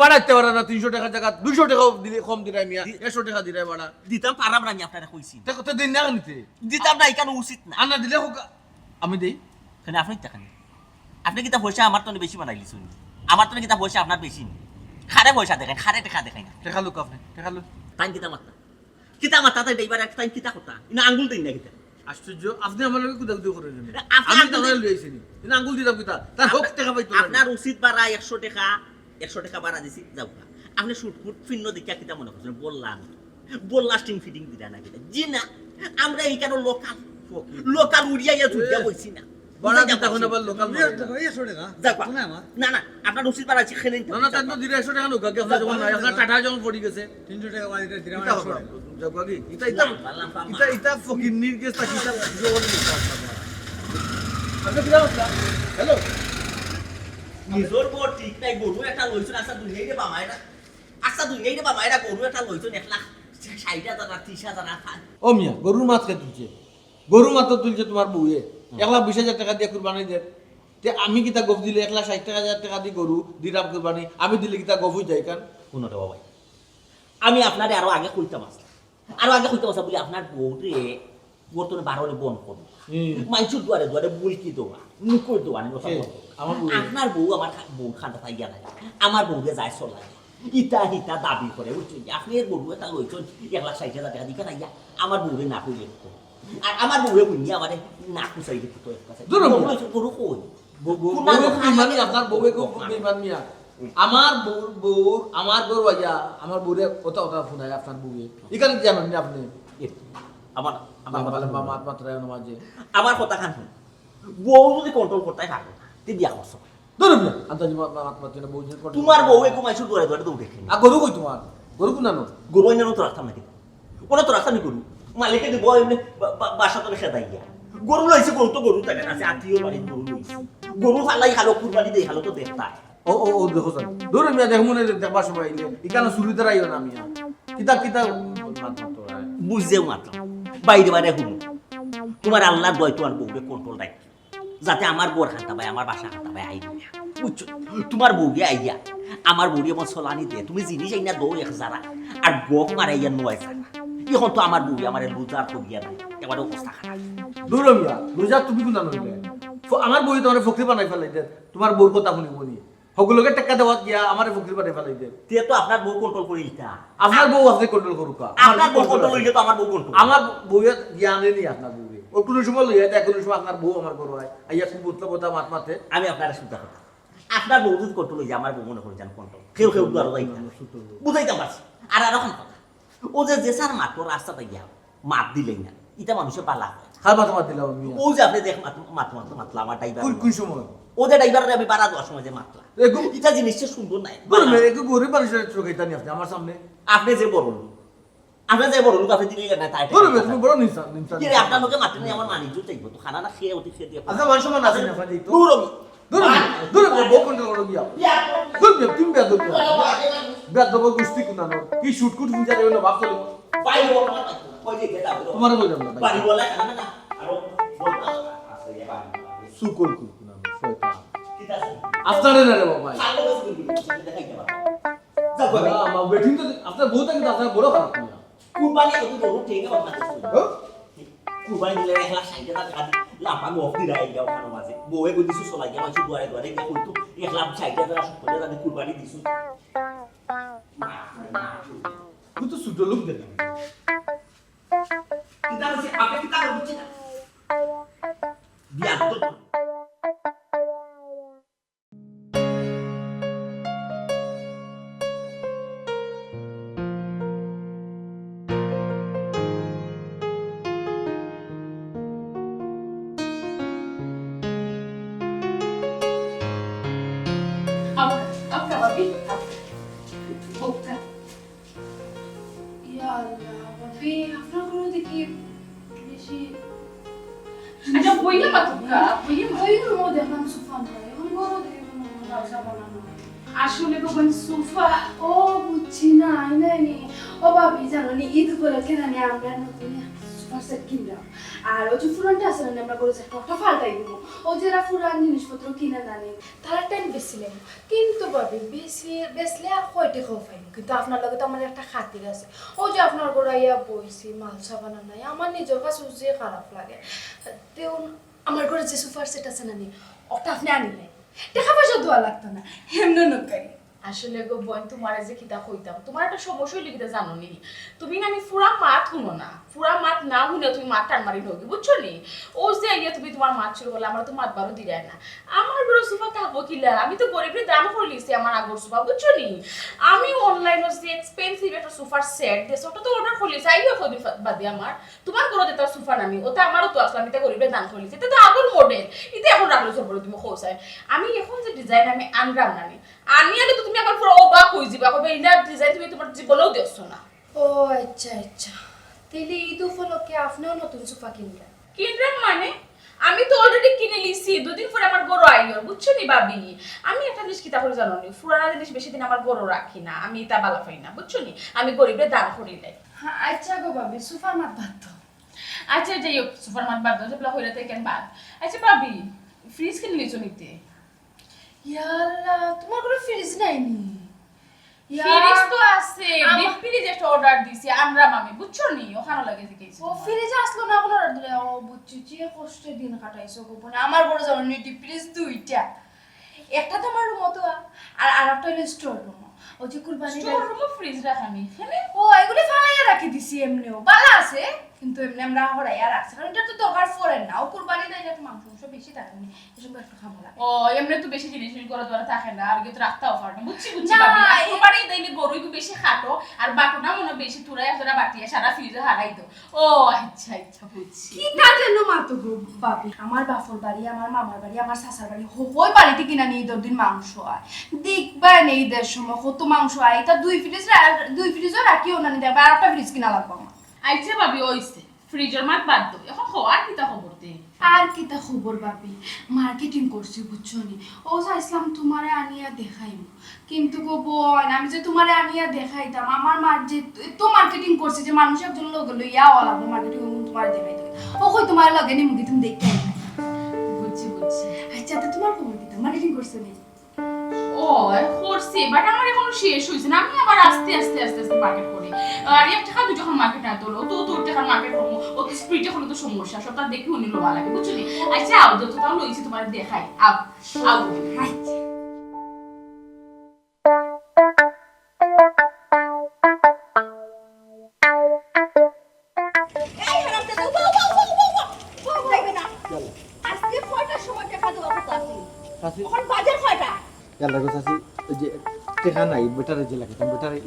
বাড়াইতে পারা না 300 টাকা জায়গা 200 টাকা দিলে কম দিরাই মিয়া 100 টাকা দিরাই বাড়া দিতাম পারাম না আমি আপনারা কইছি তা কত দিন না নিতে দিতাম না এখানে উচিত না আনা দিলে হোক আমি দেই কেন আপনি টাকা নেই আপনি কিতা পয়সা আমার তো বেশি বানাইলি শুনি আমার তো কিতা পয়সা আপনার বেশি নেই খারে পয়সা দেখাই খারে টাকা দেখাই না টাকা লোক আপনি টাকা লোক টাইম কিতা মাত্রা তাই ড্রাইভার এক টাইম কিতা কথা ইনা আঙ্গুল দেই না কিতা আশ্চর্য আপনি আমার লগে কুদা কুদা করে দেন আপনি আমি আঙ্গুল টাকা লই আইছি না আঙ্গুল দিতাম কিতা তার হোক টাকা পাইতো না আপনার উচিত বাড়া 100 টাকা বাড়া দিছি যাও আপনি শুটফুট ফিন্ন দেখিয়া কিতা মনে করছেন বল লাস্টিং ফিটিং দিলা না কিতা জি না আমরা এইখানে লোকাল উড়িয়া ঝুঁকিয়া বইছি না বড় কথা কোন বল লোকাল টাকা 100 টাকা যাও শুনে আমার না না আপনার উচিত বাড়া আছে খেলেন না না তার তো দিলে 100 টাকা লোক আগে আপনার যখন নাই আপনার টাটা যখন পড়ি গেছে 300 টাকা বাড়িতে দিলাম ইতা 100 টাকা জগবাগি ইতা ফকির নির্গেস তা কিতা জোর নিতে আপনি কিলা বললা হ্যালো নিজর বড় ঠিক নাই গরু একটা লইছন আচ্ছা দুনিয়াই রে বা মায়েরা গরু একটা লইছন 1,60,000 30,000 ও মিয়া গরুর মাছ কে তুলছে গরু মাছ তো তুলছে তোমার বউয়ে 1,20,000 টাকা দিয়ে কুরবানি দে তে আমি কিতা গফ দিলে 1,60,000 টাকা দিয়ে গরু দিরাম কুরবানি আমি দিলে কিতা গফ হই যায় কান কোনটা বাবা আমি আপনারে আরো আগে কইতাম বলি আপনার বউরে বর্তমানে বারোরে বন করবো মাইচুর দুয়ারে দুয়ারে বুলকি দেওয়া মুকুর দেওয়া আমার বউ আপনার বউ আমার বউ খান্তা পাইয়া নাই আমার বউরে যায় চলা ইটা দাবি করে বুঝছেন আপনি গরু এটা লইছেন 1,60,000 টাকা দিকে নাইয়া আমার বউরে না কইলে আর আমার বউরে কইনি আমারে না কুচাই দিত তো একটা গরু কই মানে আপনার বউয়ে খুব বেমান মিয়া আমার বউর আমার বউর আইয়া আমার বউরে ওটা ফোনায় আপনার বউয়ে এখানে জানেন না আপনি আমার মাত্রায় মাঝে আমার কথা খান বউ যদি কন্ট্রোল করতে পারো তুই বিয়া করছো ধরুন না আন্তাজি মাত্রা বউ তোমার বউ একটু মাইসুর দৌড়ে দৌড়ে দৌড়ে খেলে আর গরু কই তোমার গরু কোনানো গরু অন্য তো রাখতাম নাকি ওরা তো রাখতাম গরু মালিকে দিব এমনি বাসা তো খেদাই গিয়া গরু লইছে গরু তো গরু থাকে আছে আত্মীয় বাড়ির গরু লইছে গরু ফালাই হালো কুরবানি দেই হালো তো দেখতা ও দেখো স্যার ধরুন মিয়া দেখো মনে দেখবার সময় এখানে সুবিধা রাইও না মিয়া কিতা বুঝছেও মাত্র বাইরে বাইরে হুম তোমার আল্লাহর দয় তোমার বউকে কন্ট্রোল রাখ যাতে আমার বউর হাতা পায় আমার বাসা হাতা পায় আই বুঝছো তোমার বউকে আইয়া আমার বউরে এমন চলানি দিয়ে তুমি জিনিস আইনা দৌ 1,000 আর বক মারাইয়া 9,000 এখন তো আমার বউরে আমার লুজার করিয়া নাই এবার অবস্থা খারাপ ধরুন মিয়া লুজার তুমি কোনা নইলে আমার বই তোমার ফকরি বানাই ফেলাই দে তোমার বউর কথা শুনিব নি সকলোকে টেক্কা দেওয়াত গিয়া আমার ফকরি বানাই ফেলাই দে তে তো আপনার বউ কন্ট্রোল করে ইটা আপনার বউ আছে কন্ট্রোল করুক আপনার বউ কন্ট্রোল হইলে তো আমার বউ কন্ট্রোল আমার বউয়ে জ্ঞানে নি আপনার বউয়ে ও কোনো সময় লইয়া দেয় কোনো সময় আপনার বউ আমার বড় হয় আইয়া খুব উত্তর কথা মাত মাতে আমি আপনার সুবিধা কথা আপনার বউ যদি কন্ট্রোল হয়ে যায় আমার বউ মনে করে যান কন্ট্রোল কেউ কেউ তো আরো বুঝাইতে পারছি আর এখন কথা ও যে স্যার মাত্র রাস্তাটা গিয়া মাত দিলেই না এটা মানুষের পালা হয় হার মাথা মাত দিলাম আমি ও যে আপনি দেখ মাতলা আমার ড্রাইভার কোন সময় ও যে ড্রাইভারে আমি বাড়া দেওয়ার সময় যে মাতলা এটা জিনিসটা সুন্দর নাই একটু গরিব মানুষের চোখাইতা নি আপনি আমার সামনে আপনি যে বড় লোক আপনি যে বড় লোক আপনি দিলেই না তাই তুমি বড় নিসান নিসান কি রে আপনার লোকে মাত্র নেই আমার মানিজ্য চাইবো তো খানা না খেয়ে অতি খেয়ে দিয়ে আচ্ছা মানুষ মান আছে না ফাজি তো দূর আমি দূর বউ কন্ট্রোল করো গিয়া দূর তুমি বেদ বেদ বউ গুস্তি কুনানো কি শুটকুট বুঝা দেবে না ভাব চলে বাইরে বল না কই যে গেটা তোমার বললাম না বাড়ি বলে খানা না আর বলতা আছে এ বাড়ি সুকুল কুনানো শয়তান ঠিক আছে আপনারে না রে বাবা খালো বস দেখাই যাবা যাও বাবা আমার বেটিং তো আপনার বউ তাকে আপনার বড় খারাপ না কুরবানি কত বড় ঠিক আছে কুরবানি দিলে 1,60,000 টাকা লাফা গফ দি রাই যাও খানো মাঝে বউয়ে কই দিছু চলাই গিয়া মাছি দুয়ারে দুয়ারে গিয়া কইতো 1,60,000 টাকা সব করে জানি কুরবানি দিছু তুই তো ছোট লোক দেখলাম কিতা হইছে আপনি কিতা করছেন বিয়া তো আপকা ভাবি ইয়া আল্লাহ বাপি আপনার কোনো দেখি বেশি আচ্ছা বইলে মাতুকা বইলে ওইগুলো মধ্যে এখন সোফা নয় এখন বড় দেখে কোনো ব্যবসা বানানো আসলে গো বোন সোফা ও বুঝছি না নাই ও বাপি জানো নি ঈদ উপলক্ষে জানি আমরা নতুন সোফা সেট কিনলাম আর ওই যে ফুরানটা আছে না আমরা বলেছি একটা ফালটাই দিব ও যারা ফুরান জিনিসপত্র কিনে জানি তারা টাইম বেশিলেন কিন্তু বাপি বেশলে আর কয়টি খাও পাইনি কিন্তু আপনার লগে তো আমার একটা খাতির আছে ও যে আপনার গোড়াইয়া বইছি মালসা বানানো নাই আমার নিজের কাছে যে খারাপ লাগে তেও আমার ঘরে যে সোফার সেট আছে না নি ওটা আপনি আনিলেন টাকা পয়সা দেওয়া লাগতো না এমনি নকাই আসলে গো বোন তোমার যে কিতা কইতাম তোমার একটা সমস্যা হইলে কিতা জানো নি তুমি না আমি পুরা মাত শুনো না পুরা মাত না শুনে তুমি মাত টান মারি ঢোকি বুঝছো নি ও যে আইয়া তুমি তোমার মাত শুরু করলে আমার তো মাত বারো দিলাই না আমার বড় সোফা থাকবো কিলা আমি তো গরিবের দাম করে লিছি আমার আগর সোফা বুঝছো নি আমি অনলাইনে যে এক্সপেন্সিভ একটা সোফার সেট দেশ ওটা তো অর্ডার করে লিছি আইও কদিন বাদে আমার তোমার করে দিতে সোফা নামি ওটা আমারও তো আসলে আমি তো গরিবের দাম করে লিছি এটা তো আগর মডেল এটা এখন রাখলো সব বড় তুমি খোসায় আমি এখন যে ডিজাইন আমি আনরাম নানি আমি আগে তো তুমি আবার পুরো অবাক হয়ে যাবে কবে এটা ডিজাইন তুমি তোমার জীবনেও দেখছো না ও আচ্ছা আচ্ছা তাহলে ঈদ উপলক্ষে আপনিও নতুন সোফা কিনলেন কিনলাম মানে আমি তো অলরেডি কিনে লিছি দুদিন পরে আমার বড় আইয়র বুঝছো নি ভাবি আমি একটা জিনিস কিতা করে জানো নি পুরানা জিনিস বেশি দিন আমার বড় রাখি না আমি এটা বালা পাই না বুঝছো নি আমি গরিবের দান করি লাই হ্যাঁ আচ্ছা গো ভাবি সোফার মাত বাদ দাও আচ্ছা যাই হোক সুপার মার্কেট বাদ দাও যেগুলো হইলে তো কেন বাদ আচ্ছা ভাবি ফ্রিজ কিনে লিছো নিতে ইয়াল্লা তোমার কোনো ফ্রিজ নাই নি ফ্রিজ তো আছে ডিপ ফ্রিজ একটা অর্ডার দিছি আমরা মামি বুঝছো নি ওখানে লাগে দিকেছি ও ফ্রিজ আসলো না কোনো অর্ডার দিলে ও বুঝছি যে কষ্টে দিন কাটাইছো গো বোন আমার বড় যাওয়ার নি ডিপ ফ্রিজ দুইটা একটা তো আমার মতো আর আরেকটা হলো স্টোর রুম ও যে কুরবানি স্টোর রুমে ফ্রিজ রাখানি হ্যাঁ ও এগুলো ফালাইয়া রাখি দিছি এমনিও ভালো আছে কিন্তু এমনি আমরা হরাইয়া রাখছি কারণ এটা তো দরকার পড়ে না ও কুরবানি না এটা মাংস বেশি থাকে না এসব একটু খাবো লাগে ও এমনি তো বেশি জিনিস করে ধরে থাকে না আর কিন্তু রাখতেও পারে না বুঝছি না, ভাবি এবারে দেখলে গরুই বেশি খাটো আর বাটো না মনে বেশি তুরাই তোরা বাটিয়া সারা ফ্রিজে হারাই তো ও আচ্ছা আচ্ছা বুঝছি কি তা যেন মাতো গো বাপি আমার বাপর বাড়ি আমার মামার বাড়ি আমার শাশার বাড়ি ওই বাড়িতে কিনা নিয়ে ঈদের দিন মাংস হয় দেখবা নেই ঈদের সময় কত মাংস হয় এটা দুই ফ্রিজও রাখিও না দেখবা আর একটা ফ্রিজ কিনা লাগবে আমার আচ্ছা ভাবি ওইছে ফ্রিজের মাত বাদ দাও এখন খাওয়ার কিতা খবর দে আর কিতা খবর বাপি মার্কেটিং করছি বুঝছো নি ও চাইছিলাম তোমারে আনিয়া দেখাইম কিন্তু গো বোন আমি যে তোমারে আনিয়া দেখাইতাম আমার মার যে তো মার্কেটিং করছে যে মানুষ একজন লোক লইয়া ওয়া লাগবে মার্কেটিং তোমারে দেখাইতে ও কই তোমার লগে নি মুগি তুমি দেখতে বুঝছি বুঝছি আচ্ছা তো তোমার খবর কিতা মার্কেটিং করছে নি ও করছি বাট আমার এখনো শেষ হয়েছে না, আমি আবার আস্তে আস্তে আস্তে আস্তে মার্কেট করি। আর এক টাকা দুই টাকার মার্কেট না তোলো তো তোর টাকার মার্কেট করবো, ও তো স্পিডে হলে তো সমস্যা, সবটা দেখে উনি লোয়া লাগে বুঝলি। আচ্ছা আও যত তাও লইছি তোমার দেখাই, আও আও এই হারাতে তো বাবা যাইবে না আজকে কয়টার সময় টাকা দেওয়া কথা আছে চাচি এখন বাজার কয়টা ইয়াল্লা গো চাচি ওই যে টেকা নাই বেটারে যে লাগে বেটারে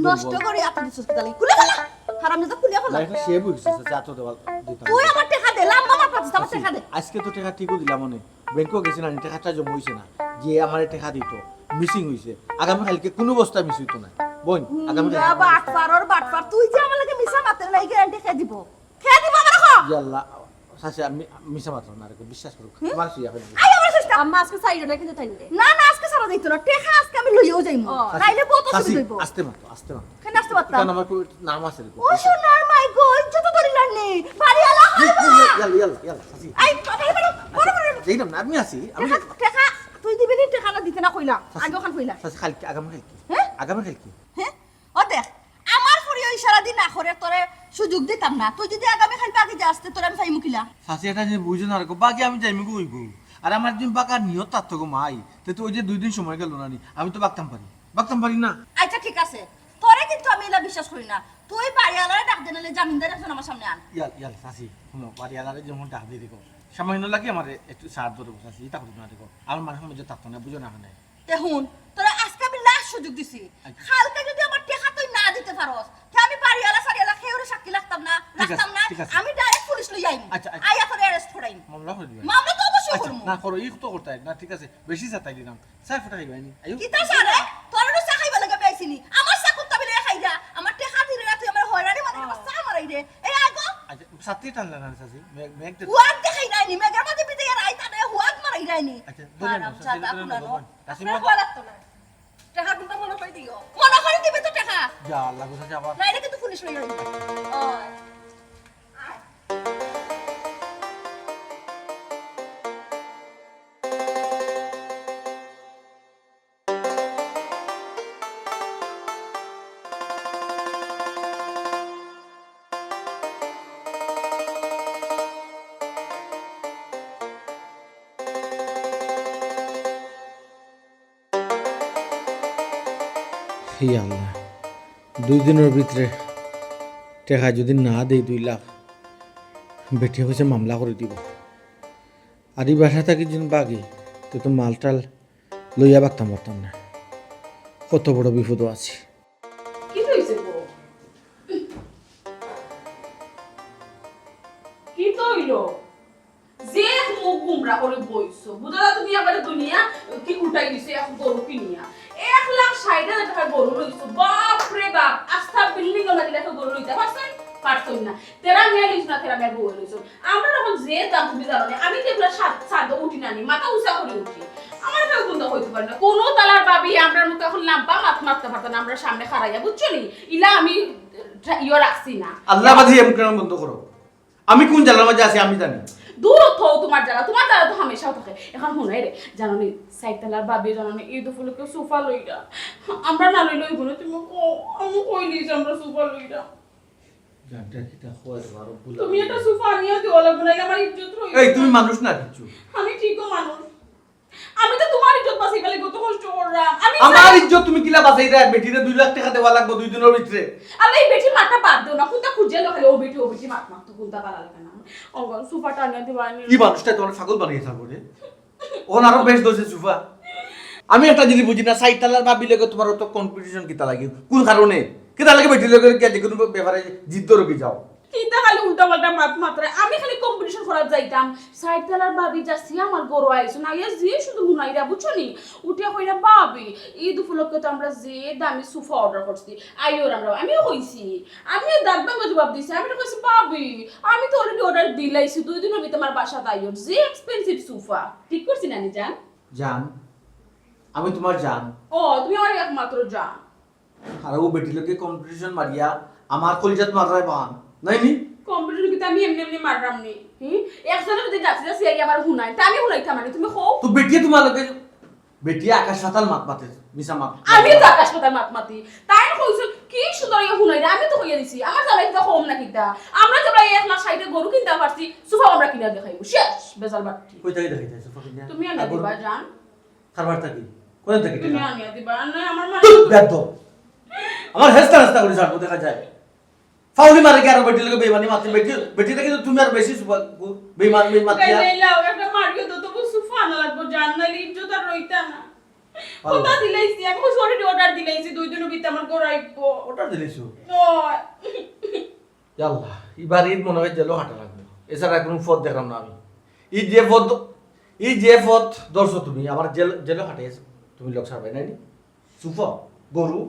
নষ্ট করে আপনি সুস্তালি খুলে ফেলা হারামজাদা খুলে ফেলা লাইফে সে বুঝছে চাচি আতো দেওয়া দিতাম তুই আমার টাকা দে লাম্বা মার পাচ্ছিস আমার টাকা দে আজকে তো টাকা ঠিকও দিলাম মনে ব্যাংকও গেছি না টাকাটা জমা হইছে না যে আমার টাকা দিত মিসিং হইছে আগামী কালকে কোনো বস্তা মিস হইতো না বোন আগামী বাটপার তুই যে আমার লাগে মিছা মাতের নাই গ্যারান্টি খেয়ে দিব আমার রাখো ইয়াল্লা চাচি আমি মিছা মাত্র না রে বিশ্বাস করো আমার সিয়া হই আই আমার চেষ্টা আম্মা আজকে চাইলো না কিন্তু তাইলে না না আজকে সারা যাইতো না টাকা আজকে আমি লইও যাইমু তাইলে কত চাচি সুবিধা হইব আস্তে মাত্র কেন আসতে পারতাম কারণ আমার নাম আছে রে ও সোনার মাই গো ইজ্জত করিলাম নি বাড়ি আলা ইয়াল্লা চাচি আই কথা বড় যেইরাম না আমি আছি আমি টাকা তুই দিবি নি টাকা না দিতে না কইলা আগে ওখান কইলা চাচি কালকে আগামী কালকে হ্যাঁ আগামী কালকে হ্যাঁ ও দেখ আমার ফুরিও ইশারা দিন না করে তোরে সুযোগ দিতাম না তুই যদি আগামী খালি বাকি যে আসতে তোরে আমি চাই মুখিলা চাচি এটা যে বুঝো না রে বাকি আমি যাইমি গো হইব আর আমার দিন বাকা নিয়ত তার তো মাই তো ওই যে 2 দিন সময় গেল না নি আমি তো বাকতাম পারি না আচ্ছা ঠিক আছে তোরে কিন্তু আমি এলা বিশ্বাস করি না তুই বাড়ি আলারে ডাক দেনালে জামিনদার একজন আমার সামনে আন ইয়াল চাচি শুনো বাড়ি আলারে যেমন ডাক দিয়ে দেখো সামান্য লাগে আমার একটু সাহায্য দেবো চাচি এটা করবো না দেখো আমার মানুষের মধ্যে থাকতো না বুঝো না মানে তে হুন তোরা আজকে আমি লাস্ট সুযোগ দিছি কালকে যদি আমার টাকা তুই না দিতে পারোস তে আমি বাড়ি আলা সারি আলা খেয়ে সাক্ষী লাগতাম না ঠিক আছে। আমি ডাইরেক্ট পুলিশ লই আইম আচ্ছা। আইয়া তোরে অ্যারেস্ট করাইম মামলা করে দিবেন মামলা তো অবশ্যই আচ্ছা করব না করো ই তো করতে না ঠিক আছে বেশি চাতাই দিলাম সাই ফটা খাইবানি আইও কি তা সারে তোর তো চা খাইবা লাগা পাইছিনি আমার চা কুত্তা বিলে খাইরা আমার টাকা দিলে না তুই আমার হয়রানি মানে আমার চা মারাই দে এই আগো আচ্ছা সাথে টানলা না চাচি মেঘ হুয়াত দেখাই রাইনি মেঘের মধ্যে পিতে রাইতা দে হুয়াত মারাই রাইনি আচ্ছা ধরে নাও চাচি ধরে নাও চাচি আপনার হওয়া লাগতো না টাকা কিন্তু মনে করে দিও মনে করে দিবে তো টাকা যা আল্লাহ গো চাচি আবার নাইলে কিন্তু পুলিশ লই আইবে হি আল্লাহ 2 দিনের ভিতরে টাকা যদি না দেই 2 লাখ বেটি হয়েছে মামলা করে দিব আর এই বাসা থাকি যদি বাকি তো মালটাল লইয়া পারতাম না কত বড় বিপদ আছে কি হইছে গো কি তো হইলো যে মুখ গুমরা করে বইছো বুঝলা তুমি আবার দুনিয়া কি উল্টাই দিছে এখন গরু কিনিয়া 1,60,000 টাকা গরু লইছো বাপ রে বাপ আস্থা বিল্ডিং ওলা দিলে তো গরু লইতে পারছই না তেরা মিয়া লইছ না তেরা মিয়া বউ লইছো আমরা যখন যে দাম তুমি জানো না আমি যেগুলা সাদ উঠি নানি মাথা উঁচা করে উঠি আমার কেউ কিন্তু হইতে পারে না কোনো তালার বাবি আমরা মতো এখন লাম্পা মারতে পারতো না আমরা সামনে খাড়াইয়া বুঝছো নি ইলা আমি ইয়ে রাখছি না আল্লাহ বাজি এমন কেন বন্ধ করো আমি কোন জায়গার মাঝে আছি আমি জানি দূর তো তোমার জায়গা তো হামেশাও থাকে এখন শুনাই রে জানো নি সাইতালার বাবি জানো নি ঈদ উপলক্ষে সোফা লইরা আমরা না লইলে হইব না তুমি আমি কই দিয়েছি আমরা সোফা লইরা তুমি একটা সোফা নিয়ে দিও লাগবে না আমার ইজ্জত রইছে এই তুমি মানুষ না কিছু আমি ঠিকও মানুষ আমি তো তোমার ইজ্জত বাঁচাই ফেলে কত কষ্ট করলাম আমি আমার ইজ্জত তুমি কিলা বাঁচাই দেয় বেটিরে 2 লাখ টাকা দেওয়া লাগবে 2 দিনের ভিতরে আরে এই বেটি মাথা বাদ দাও না কোনটা খুঁজে লো খালি ও বেটি মাথা তো কোনটা ভালো লাগে না অঙ্গন সোফাটা আনিয়ে দিবানি কি মানুষটা তোমার ছাগল বানিয়ে থাকো রে ওন আরো বেশ দোষে সুফা আমি একটা জিনিস বুঝি না সাইতালার ভাবি লাগে তোমার তো কম্পিটিশন কিতা লাগে কোন কারণে কিতা লাগে বেটি লাগে কি যে কোনো ব্যাপারে জিদ্দ রকি যাও কিতা খালি উল্টা পাল্টা মাত্রা আমি খালি কম্পিটিশন করা যাইতাম সাইতালার বাবি যাচ্ছি আমার গরু আইছো না ইয়া যে শুধু হুনাইরা বুঝছো নি উঠে কইরা বাবি ঈদ উপলক্ষে তো আমরা যে দামি সোফা অর্ডার করছি আইও আমিও কইছি আমিও দাঁতবাঙ্গ জবাব দিছি আমি তো কইছি বাবি আমি তো অলরেডি অর্ডার দিলাইছি 2 দিনের ভিতরে আমার বাসাতে আইও যে এক্সপেন্সিভ সোফা ঠিক করছি না নি জান আমি তোমার জান ও তুমি আমার একমাত্র জান আর ও বেটি লোকে কম্পিটিশন মারিয়া আমার কলিজাত মারাই বান নাইনি কম্পিটিশন কি আমি এমনি মাররাম নি একজনের যদি যাচ্ছে যাচ্ছে আমার হুনাই তা আমি হুনাইতাম মানে তুমি কও তো বেটি তোমার লোকে বেটি আকাশ সাতাল মাত মাতে মিছা মাত আমি তো আকাশ পাতার মাত মাতি তাই কইছিল কি সুন্দর ইয়া শুনাই না আমি তো কইয়া দিছি আমার জামাই তো কম না কিতা আমরা তো প্রায় 1 লাখ 60 গরু কিনতে পারছি সোফা আমরা কিনা দেখাইবো শেষ বেজাল বাটি কই থেকে দেখাইতে সোফা কিনা তুমি আনা দিবা জান খাবার থাকি কোন থেকে তুমি টাকা আনিয়া দিবা না আমার মানে বেদ্য আমার হেস্তা হেস্তা করে ছাড়বো দেখা যায় ফাউলি মারে কি আর বেটি লাগে বেইমানি মারতে বেটি থেকে তুমি আর বেশি বেইমান মারতে গাইলাও একটা মারিও তো তবু সোফা আনা লাগবো জান না ইজ্জত আর রইতা না কথা দিলাইছি আমি সরি অর্ডার দিলাইছি 2 দিনের ভিতরে আমার গড়াইবো অর্ডার দিলেছো ওই আল্লাহ এবার ঈদ মনে হয় জেলো হাঁটা লাগবে এছাড়া কোনো পথ দেখলাম না আমি এই যে পথ দর্শো তুমি আমার জেলো হাঁটে তুমি লোক সারবে নাই সুফা গরু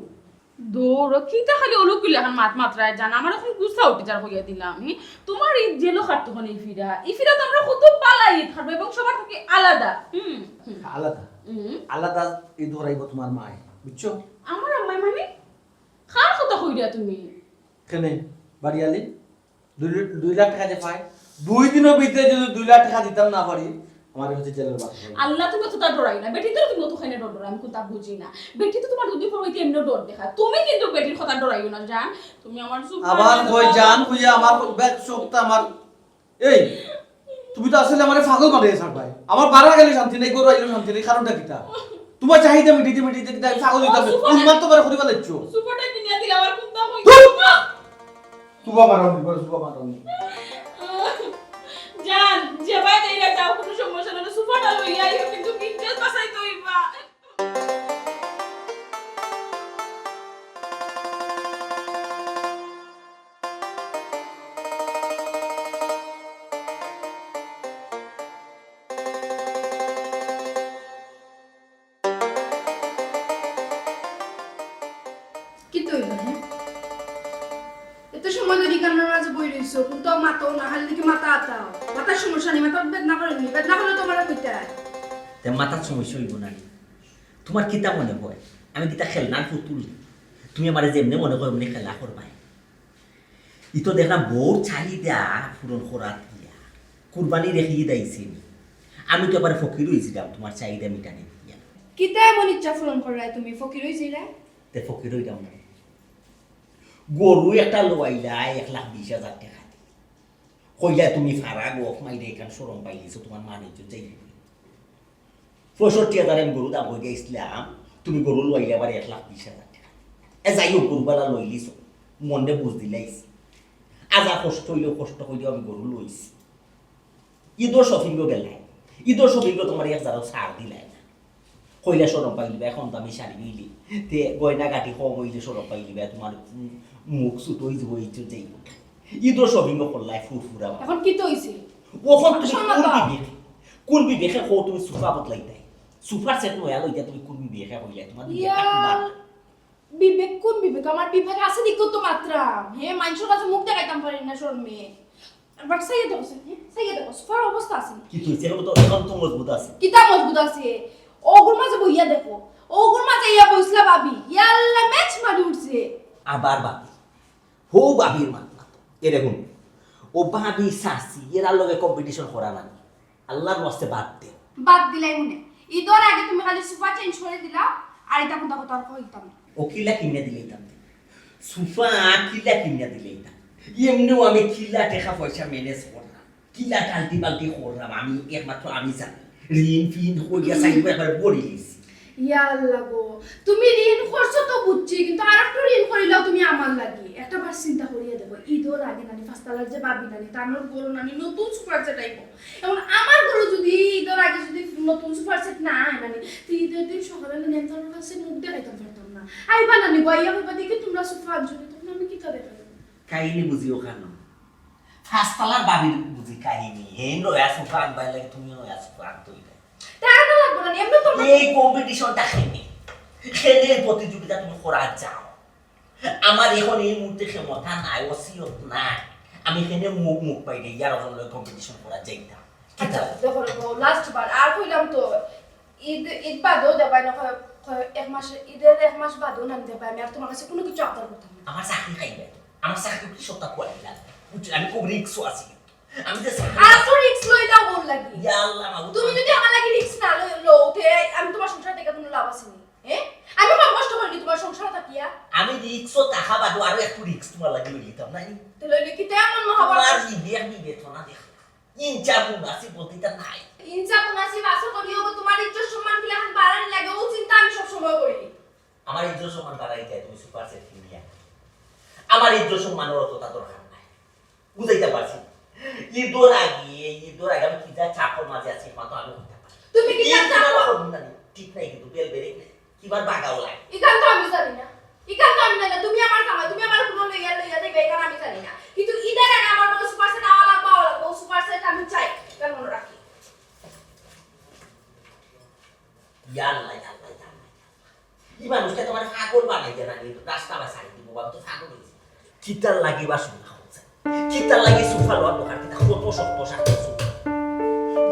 দৌড় কিটা খালি ওলো কিলে এখন মাত্রায় জানা আমার এখন গুছা উঠে যার হইয়া দিলাম তোমার এই জেলো খাটতো কোন এই ফিরা তো আমরা কত পালাই থাকবো এবং সবার থেকে আলাদা আলাদা আলাদা ঈদ ধরাইব তোমার মায় বুঝছো আমার আম্মাই মানে কার কথা কইরা তুমি কেনে বাড়িয়ালি 2 লাখ টাকা যে পায় 2 দিনের ভিতরে যদি 2 লাখ টাকা দিতাম না পারি আমার হচ্ছে জেলের বাস আল্লাহ তুমি তো তার ডরাই না বেটি তো তুমি তো খাইনে ডর আমি কোনটা বুঝি না বেটি তো তোমার দুদি পড়াইতে এমনি ডর দেখা তুমি কিন্তু বেটির কথা ডরাইও না জান তুমি আমার আবার কই জান কইয়া আমার ব্যাগ শোকটা আমার এই তুমি তো আসলে আমারে পাগল বানাইছ ভাই আমার বাড়া গেলে শান্তি নাই গরু আইলো শান্তি নাই কারণটা কিটা তোমার চাহিদা মিটিতে কিটা পাগল হইতাছে উন্মাদ তো করে করিবা লাগছো সুপারটা কিনিয়া দিলা আর কোনটা কই সুবা মারানি বড় সুবা মারানি জান যে ভাই দেইরা যাও কোনো সমস্যা না সুপারটা লইয়া আইও কিন্তু কিনতে পাসাই তইবা কি তৈরি হ্যাঁ এত সময় ধরে কান্নার মাঝে বই রইছো কিন্তু মাথাও না খালি দেখি মাথা আতাও মাথার সমস্যা নেই মাথা বেদনা করেনি বেদনা করলে তোমার কইতায় তে মাথার সমস্যা হইব না তোমার কিতা মনে হয় আমি কিতা খেলনার পুতুল তুমি আমার যেমনি মনে করো এমনি খেলা করবাই ই তো দেখলাম বউর চাহিদা পূরণ করার দিয়া কুরবানি রেখে দিয়েছি আমি তো এবারে ফকির হয়েছিলাম তোমার চাহিদা মিটানে দিয়া কিতা এমন ইচ্ছা পূরণ করায় তুমি ফকির হইছিলা তে ফকির হইলাম না গরু একটা লোয়াইলা 1,20,000 টাকা কইলা তুমি ফারা গফ মাইরে এখান সরম পাইলিছো তোমার মানে যাই 65,000 আমি গরু দাম হয়ে গেছিলাম তুমি গরু লোয়াইলা আবার 1,20,000 টাকা যাই হোক গরুবালা লইলিছ মনে বুঝ দিলাইছি আজা কষ্ট হইলেও কষ্ট হইলেও আমি গরু লইছি ঈদর শপিং গেলাই ঈদর শপিং তোমার 1,000 ছাড় দিলাই না কইলা সরম পাইলিবা এখন তো আমি শাড়ি নিলি তে গয়না গাটি কম হইলে সরম পাইলিবা তোমার মুখ সুত হয়ে যাবো এই যাইব ঈদর শপিং করলাই ফুরফুরা এখন কি তো হইছে ওখন তুমি কোন বিবেকে কো তুমি সুফা বদলাইতে সুফার সেট নয়া লইতা তুমি কোন বিবেকে কইলা তোমার বিবেক কোন বিবেক আমার বিবেক আছে দিকো তো মাত্রা হে মানুষের কাছে মুখ দেখাইতাম পারি না শর্মে বাট সাইয়ে দেখো সাইয়ে দেখো সুফার অবস্থা আছে কি তুই তো এখন তো মজবুত আছে কিতা মজবুত আছে ওগুর মাঝে বইয়া দেখো ওগুর মাঝে ইয়া বইছলা ভাবি ইয়া আল্লাহ ম্যাচ মারি উঠছে আবার ভাবি হো ভাবির মাত্রা এরকম ও ভাবি সাসি এরা লগে কম্পিটিশন করা না আল্লাহর ওয়াস্তে বাদ দিলাই মনে ঈদের আগে তুমি খালি সুফা চেঞ্জ করে দিলা আর এটা কোনটা কথা আর কইতাম ও কিলা কিনে দিলেইতাম সুফা কিলা কিনে দিলেইতাম এমনিও আমি কিলা টাকা পয়সা ম্যানেজ করলাম কিলা টালটি বালটি করলাম আমি একমাত্র আমি জানি ঋণ ফিন হইয়া চাইব একবার পড়িলিস ইয়া আল্লাহ গো তুমি ঋণ করছো তো বুঝছি কিন্তু আরেকটা ঋণ করিলাও তুমি আমার লাগি একটা বার চিন্তা করিয়া দেখো ঈদের আগে নানি ফাস্তালার যে বাবি নানি তানোর গরু নানি নতুন সুপার সেট আইব এখন আমার গরু যদি ঈদের আগে যদি নতুন সুপার সেট না আয় নানি তো ঈদের দিন সকালে নানি আমি তার কাছে মুখ দেখাইতাম পারতাম না আইবা নানি বইয়া হইবা দেখি তোমরা সুফা আনছো তখন আমি কি করে দেখাবো কাহিনী বুঝিও কেন ফাস্তালার বাবির বুঝি কাহিনী হেন রয়া সুফা আনবাই লাগে তুমি রয়া সুফা আনতই টাকা লাগবে না এমনি তো এই কম্পিটিশনটা খেলে প্রতিযোগিতা তুমি করা যাও আমার এখন এই মুহূর্তে ক্ষমতা নাই ওসিয়ত নাই আমি এখানে মুখ পাইলে ইয়ার জন্য কম্পিটিশন করা যাইতাম আচ্ছা দেখো লাস্ট বার আর কইলাম তো ঈদ বাদও দেবাই না এক মাস ঈদের 1 মাস বাদও না দেবাই আমি আর তোমার কাছে কোনো কিছু আবদার করতাম না আমার চাকরি খাইবে আমার চাকরি কি সত্তা কোয়ালি লাগবে আমি খুব রিস্ক আছি আমি যে আর তো রিস্ক লই দাও বল লাগি ইয়া আল্লাহ তুমি যদি আমার লাগি রিস্ক না লও তে আমি তোমার সংসার থেকে নাই তো লইলে কি তেমন মহাবত তোমার বিবেচনা দেখ ইনচা বুনাসি বলতে নাই ইনসা মুনাসিব আসো করিও তোমার ইজ্জত সম্মান গুলো এখন বাড়ান লাগে ও চিন্তা আমি সব সময় করি আমার ইজ্জত সম্মান বাড়াই যায় তুমি সুপার সেট কিনিয়া আমার ইজ্জত সম্মানের অতটা দরকার নাই বুঝাইতে পারছি ঈদর আগে আমি কিটা চাকর মাঝে আছি মাত্র আমি হতে পারি তুমি কি জানো ঠিক নাই কিন্তু বেল বেরে কিবার বাগাও লাগে ইকান তো আমি জানি না ইকান তো আমি জানি না তুমি আমার কামাই তুমি আমার কোনো লইয়া দেবে এখান আমি জানি না কিন্তু ঈদের আগে আমার কোনো সুপার সেট আওয়া লাগবে সুপার সেট আমি চাই কেমন রাখি ইয়াল্লা এই মানুষটা তোমার পাগল বানাই দেয় না কিন্তু রাস্তা বা সাইড দিব বাবা তো পাগল হয়েছে কিতার লাগি বা শুনতে হচ্ছে কিতার লাগি সুফা লওয়ার দোকান কিতা কত শক্ত শাক্ত সুফা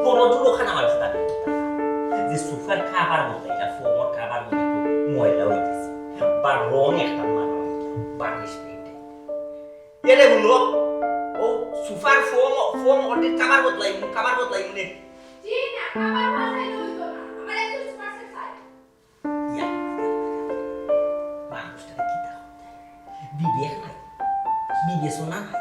বড় দূর ওখানে আমার সাথে যে সুফার খাবার বলতে এটা ফোমর খাবার বলতে ময়লা হইতেছে বা রং একটা মারা বার্নিশ পেইন্টে এরে হলো ও সুফার ফোম অর্ডার খাবার বদলাই নে জি না আমার ভাষায় লইতো না আমার একটু সুপার সেট চাই মানুষটাকে কি তা বিবেক নাই বিবেচনা নাই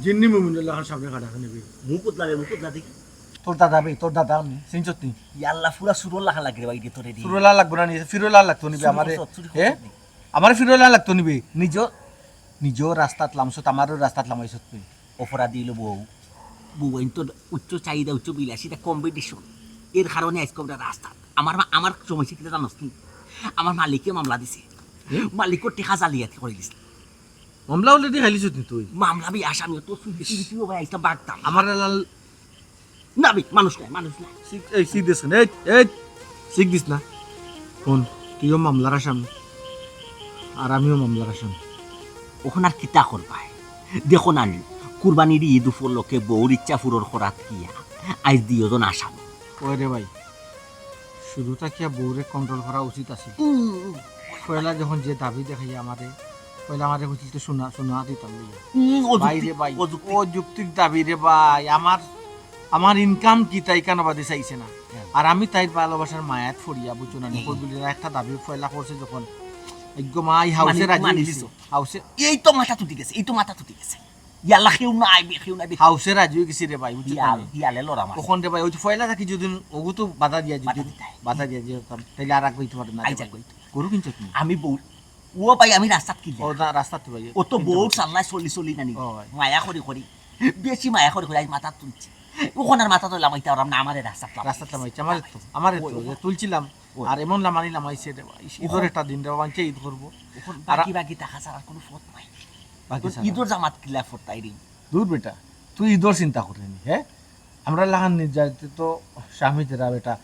জিন্নি মুমিনুল্লাহ খান সামনে খানা খানি মুকুট লাগে তোর দাদা বে তোর দাদা আমি সিনচত নি ইয়াল্লা পুরা সুরল লাগা লাগে ভাই দে তোরে দি ফিরোলা লাগবো না নি ফিরোলা লাগতো নিবে আমারে হে আমারে ফিরোলা লাগতো নিবে নিজ রাস্তাত লামছত আমারও রাস্তাত লামাইছত তুই অপরাধ দিল বউ তো উচ্চ চাহিদা উচ্চ বিলাসিতা কম্পিটিশন এর কারণে আজকে আমরা রাস্তা আমার সমস্যা কিনা জানোস নি আমার মালিকে মামলা দিছে মালিকর টেকা জালিয়াতি করে দিছে মামলা অলরেডি খাইলিছত নি তুই মামলা বি আসামি তো সুইটিও ভাই একটা বাগতাম আমার লাল না বি মানুষ নাই এই সিক দিস না এই সিক দিস না কোন তুইও মামলার আসামি আর আমিও মামলার আসামি ওখানে আর কিতা করবাই দেখো না কুরবানির ঈদ উপলক্ষে বউর ইচ্ছা ফুরোর খরাত কিয়া আজ দুজন আসামি ওই রে ভাই শুধু তাকিয়া বউরে কন্ট্রোল করা উচিত আছে পয়লা যখন যে দাবি দেখাই আমারে পয়লা আমারে উচিত শোনা দিতাম ভাই রে ভাই ও যুক্তিক দাবি রে ভাই আমার ইনকাম কি তাই কেন বাদে চাইছে না আর আমি তাই ভালোবাসার মায়াত ফরিয়া বুঝছো না কইবলি একটা দাবি পয়লা করছে যখন একগো মাই হাউসে রাজি দিছো হাউসে এই তো মাথা তুটি গেছে ইয়াল্লা কেউ নাই হাউসে রাজি হয়ে গেছি রে ভাই বুঝছো ইয়ালে লড়া মার কখন রে ভাই ওই পয়লা থাকি যদি ওগু তো বাধা দিয়া যেতাম তাইলে আর কইতে পারে না আইজা কই গরু কিনছ তুমি আমি বউ ও ভাই আমি রাস্তাত কি ও রাস্তাত ভাই ও তো বউ সাল্লাই চলি নানি মায়া করি বেশি মায়া করি আজ মাথা তুলছি ওখানে মাথা তো লামাইতে পারলাম না আমারে রাস্তাত লামাইছে আমার তো তুলছিলাম আর এমন লামানি লামাইছে রে ভাই ঈদের একটা দিন রে বাঞ্চে ঈদ করব বাকি টাকা ছাড়া কোনো ফট নাই ঈদের জামাত কিলা ফট তাই রে দূর বেটা তুই ঈদের চিন্তা করিনি হ্যাঁ আমরা লাহান নির্যাতিত স্বামী তেরা বেটা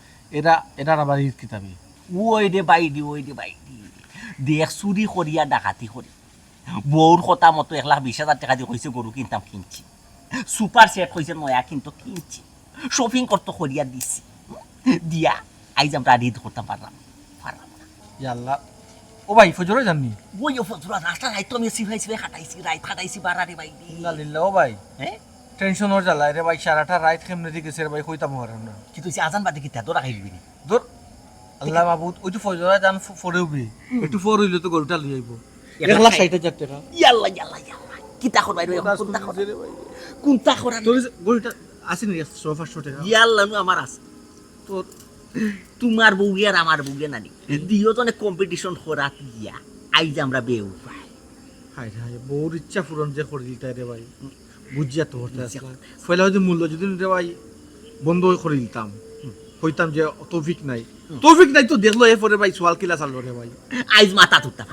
এরা আবার ঈদ কিতাবি ওই দে বাইদি দেখ চুরি করিয়া ডাকাতি করি বউর কথা মতো 1,20,000 টাকা দিয়ে কইছে গরু কিনছি সুপার সেট কইছে নয়া কিন্তু কিনছি শপিং করতে করিয়া দিছি দিয়া আইজ আমরা ঈদ করতাম পারলাম ইয়াল্লা ও ভাই ফজরে জাননি ওই ফজরা রাস্তা রাইত আমি সিভাই খাটাইছি বাড়ারে ভাই ইল্লাল্লাহ ও ভাই হ্যাঁ টেনশন হর জ্বালায় রে ভাই সারাটা রাত কেমনে দিকেছে রে ভাই কইতাম হরাম না কি তুই আজান বাদে কি তা দরা খাইবি নি দূর আল্লাহ মাবুদ ওই তো ফজরে জান ফরেউবি একটু ফর হইলে তো গরুটা লই আইবো 1,60,000 টাকা ইয়াল্লা কিতা করবাই রে কোনটা করা তোর গরুটা আসেনি 500 টাকা ইয়াল্লা নু আমার আছে তোর তোমার বউগে আর আমার বউগে নানি দুইজনে কম্পিটিশন করাত গিয়া আইজ আমরা বেউ পাই হাই বউর ইচ্ছা পূরণ যে করে দিতে রে ভাই বুঝিয়া তো হতে ফয়লা যদি মূল্য যদি রে ভাই বন্ধ করে দিতাম কইতাম যে তৌফিক নাই তো দেখলো এরপরে ভাই সোয়াল কিলা চাললো রে ভাই আইজ মাথা তুলতা